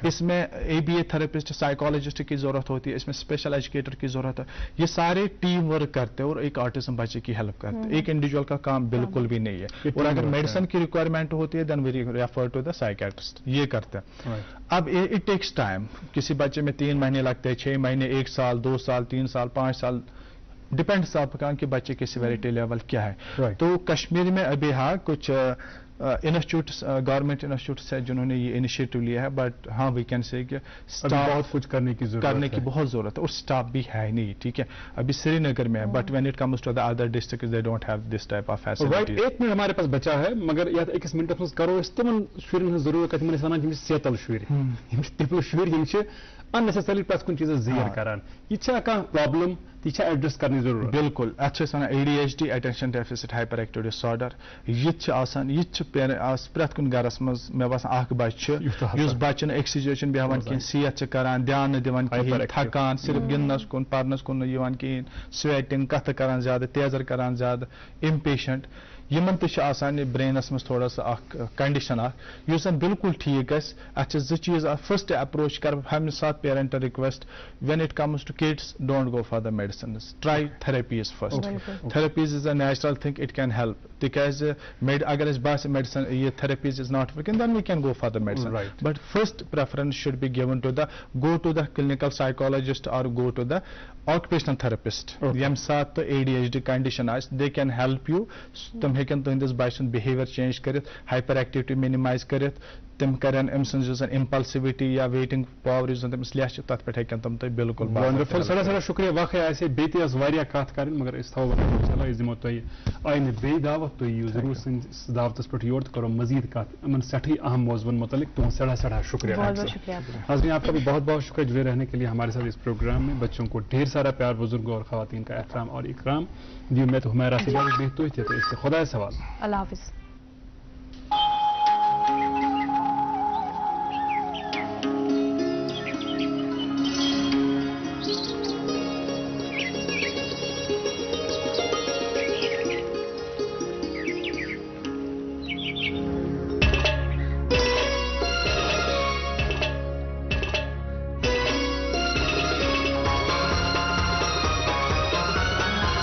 इसमें ABA थेरेपिस्ट, साइकोलॉजिस्ट की जरूरत होती है, इसमें स्पेशल एजुकेटर की जरूरत है। ये सारे टीम वर्क करते हैं और एक ऑटिज्म बच्चे की हेल्प करते हैं। एक इंडिविजुअल का काम बिल्कुल भी नहीं है। और अगर मेडिसिन की रिक्वायरमेंट होती है then we refer to the psychiatrist, ये करते हैं। अब इट टेक्स टाइम, किसी बच्चे में 3 महीने लगते हैं, 6 महीने, 1 साल, 2 साल, 3 साल, 5 साल, डिपेंड्स आपका कि बच्चे की सिवियरिटी लेवल क्या है। तो कश्मीर में अभी हाँ कुछ इंस्टीट्यूट, गवर्नमेंट इंस्टीट्यूट है जिन्होंने ये इनिशिएटिव लिया है, बट हाँ वी कैन से कि बहुत कुछ करने की बहुत जरूरत है और स्टाफ भी है नहीं। ठीक है, अभी श्रीनगर में है, but when it comes to the other district they don't have this type of facilities. 1 minute हमारे पास बचा है, मगर या 1 मिनट करो तमन शुरन जरूरत वन सेतल शुर तिपल शुर अननेसेसरी प्लस कुछ चीजें जीर करान, यह प्रॉब्लम यह एड्रेस करने जरूरत। बिल्कुल, अच्छे one ADHD, attention deficit hyper active disorder, यह प्रत कुन गरस मज मे बासान बच्चे बच्चे अक्स जन बेहान कह, सेहत करान, ध्यान दिवान कहीं, थकान, सिर्फ गिंदनस कुन परनस कुन कहीं, स्वेटिंग, कथ करान ज्यादा, तेजर करान ज्यादा, इम्पेशेंट, یمن تہ چھ آسان برینس مز تھوڑا سا اخ کنڈیشن اخ یُس زن بالکل ٹھیک گژھِ اتھ چھ زٕ چیٖز فرسٹ اپروچ کر ہمہ سات parent request when it comes to kids don't go for the medicines try therapies first therapies is a natural thing it can help تکیازِ اگر اس باسہِ میڈیسن یہ therapies is not working then we can go for the medicine but first preference should be given to the go to the clinical psychologist or go to the occupational therapist. Yem saat to ADHD condition as they can help you. Tum hekan tuhindis bachun behavior change karit, hyperactivity minimize karit, تم کرن ام سن جو امپلسیوٹی یا waiting power یُس زن تٔمِس less چھِ تتھ پٮ۪ٹھ ہیٚکن تِم تۄہہِ بالکل ونڈرفل سٮ۪ٹھاہ شُکریہ واقعی آسہِ بیٚیہِ تہِ ٲس واریاہ کتھ کرٕنۍ مگر أسۍ تھاوو انشاءاللہ أسۍ دِمو تۄہہِ آینہِ بیٚیہِ دعوت تُہۍ یِیِو ضروٗر سٲنِس دعوتس پٮ۪ٹھ یور تہٕ کرو مزید کتھ یِمن سٮ۪ٹھٕے اہم موضوعن متعلق تُہُنٛد سٮ۪ٹھاہ شُکریہ حاضرین آپ کا بھی بہت بہت شکریہ جڑے رہنے کے لیے ہمارے ساتھ اس پروگرام میں بچوں کو ڈھیر سارا پیار بزرگوں اور خواتین کا احترام اور اکرام دی امید ہمیرا سے خدا سوال اللہ حافظ